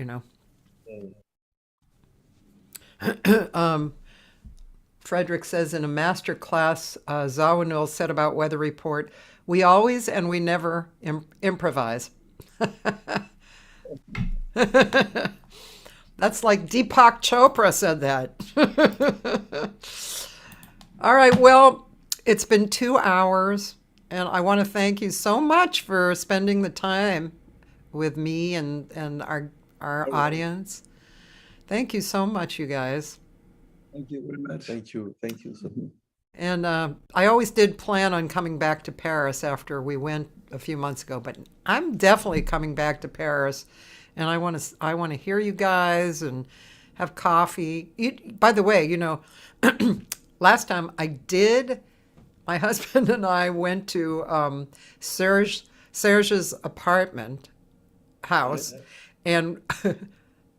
Frederick says in a master class, Zawinul said about Weather Report, "We always and we never improvise." That's like Deepak Chopra said that. All right, well, it's been 2 hours, and I want to thank you so much for spending the time with me and our audience. Thank you so much, you guys. Thank you very much. Thank you. And I always did plan on coming back to Paris after we went a few months ago, but I'm definitely coming back to Paris, and I want to hear you guys and have coffee. By the way, last time my husband and I went to Serge's apartment house, and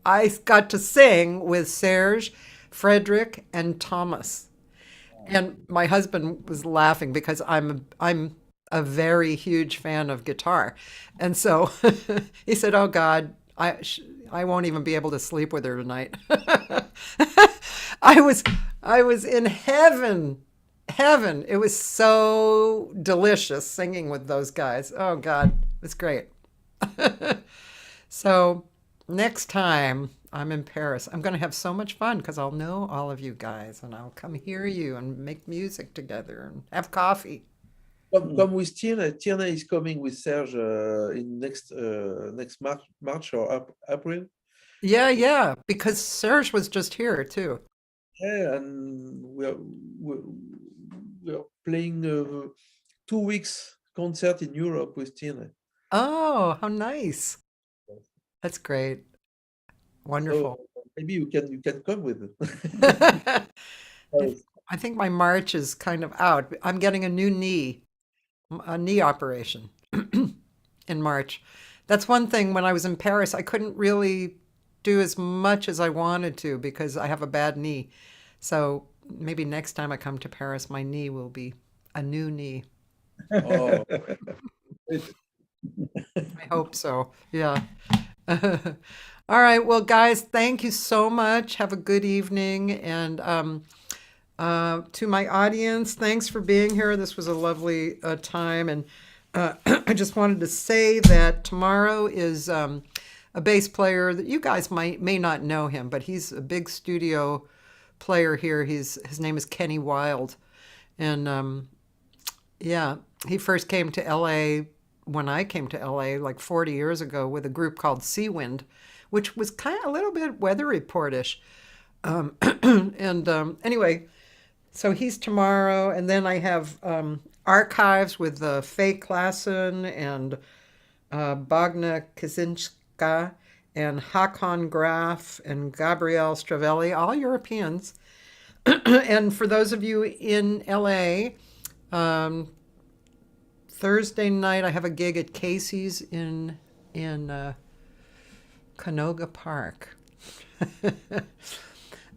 I got to sing with Serge, Frederick, and Thomas. And my husband was laughing because I'm a very huge fan of guitar. And so he said, "Oh God, I won't even be able to sleep with her tonight." I was in heaven. It was so delicious singing with those guys. Oh God, it was great. So next time I'm in Paris, I'm going to have so much fun because I'll know all of you guys, and I'll come hear you and make music together and have coffee. Come with Tierney. Tierney is coming with Serge in next March or April. Yeah, because Serge was just here too. Yeah, and we are playing 2 weeks concert in Europe with Tierney. Oh, how nice! That's great. Wonderful. So maybe you can come with it. I think my March is kind of out. I'm getting a knee operation in March. That's one thing. When I was in Paris, I couldn't really do as much as I wanted to because I have a bad knee. So maybe next time I come to Paris, my knee will be a new knee. Oh. I hope so. Yeah. All right. Well, guys, thank you so much. Have a good evening. And to my audience, thanks for being here. This was a lovely time. And I just wanted to say that tomorrow is a bass player that you guys may not know him, but he's a big studio player here. His name is Kenny Wild. And yeah, he first came to LA when I came to LA like 40 years ago with a group called Seawind, which was kind of a little bit weather report-ish. Anyway, so he's tomorrow, and then I have archives with Faye Klassen and Bogna Kaczynska and Hakon Graf and Gabrielle Stravelli, all Europeans. And for those of you in LA, Thursday night I have a gig at Casey's in Canoga Park.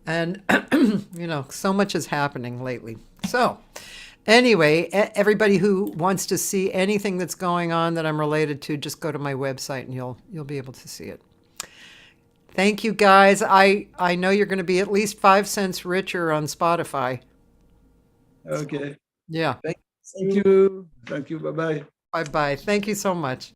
And so much is happening lately. So anyway, everybody who wants to see anything that's going on that I'm related to, just go to my website and you'll be able to see it. Thank you, guys. I know you're going to be at least 5 cents richer on Spotify. Okay. Yeah. Thank you. Thank you. Bye-bye. Bye-bye. Thank you so much.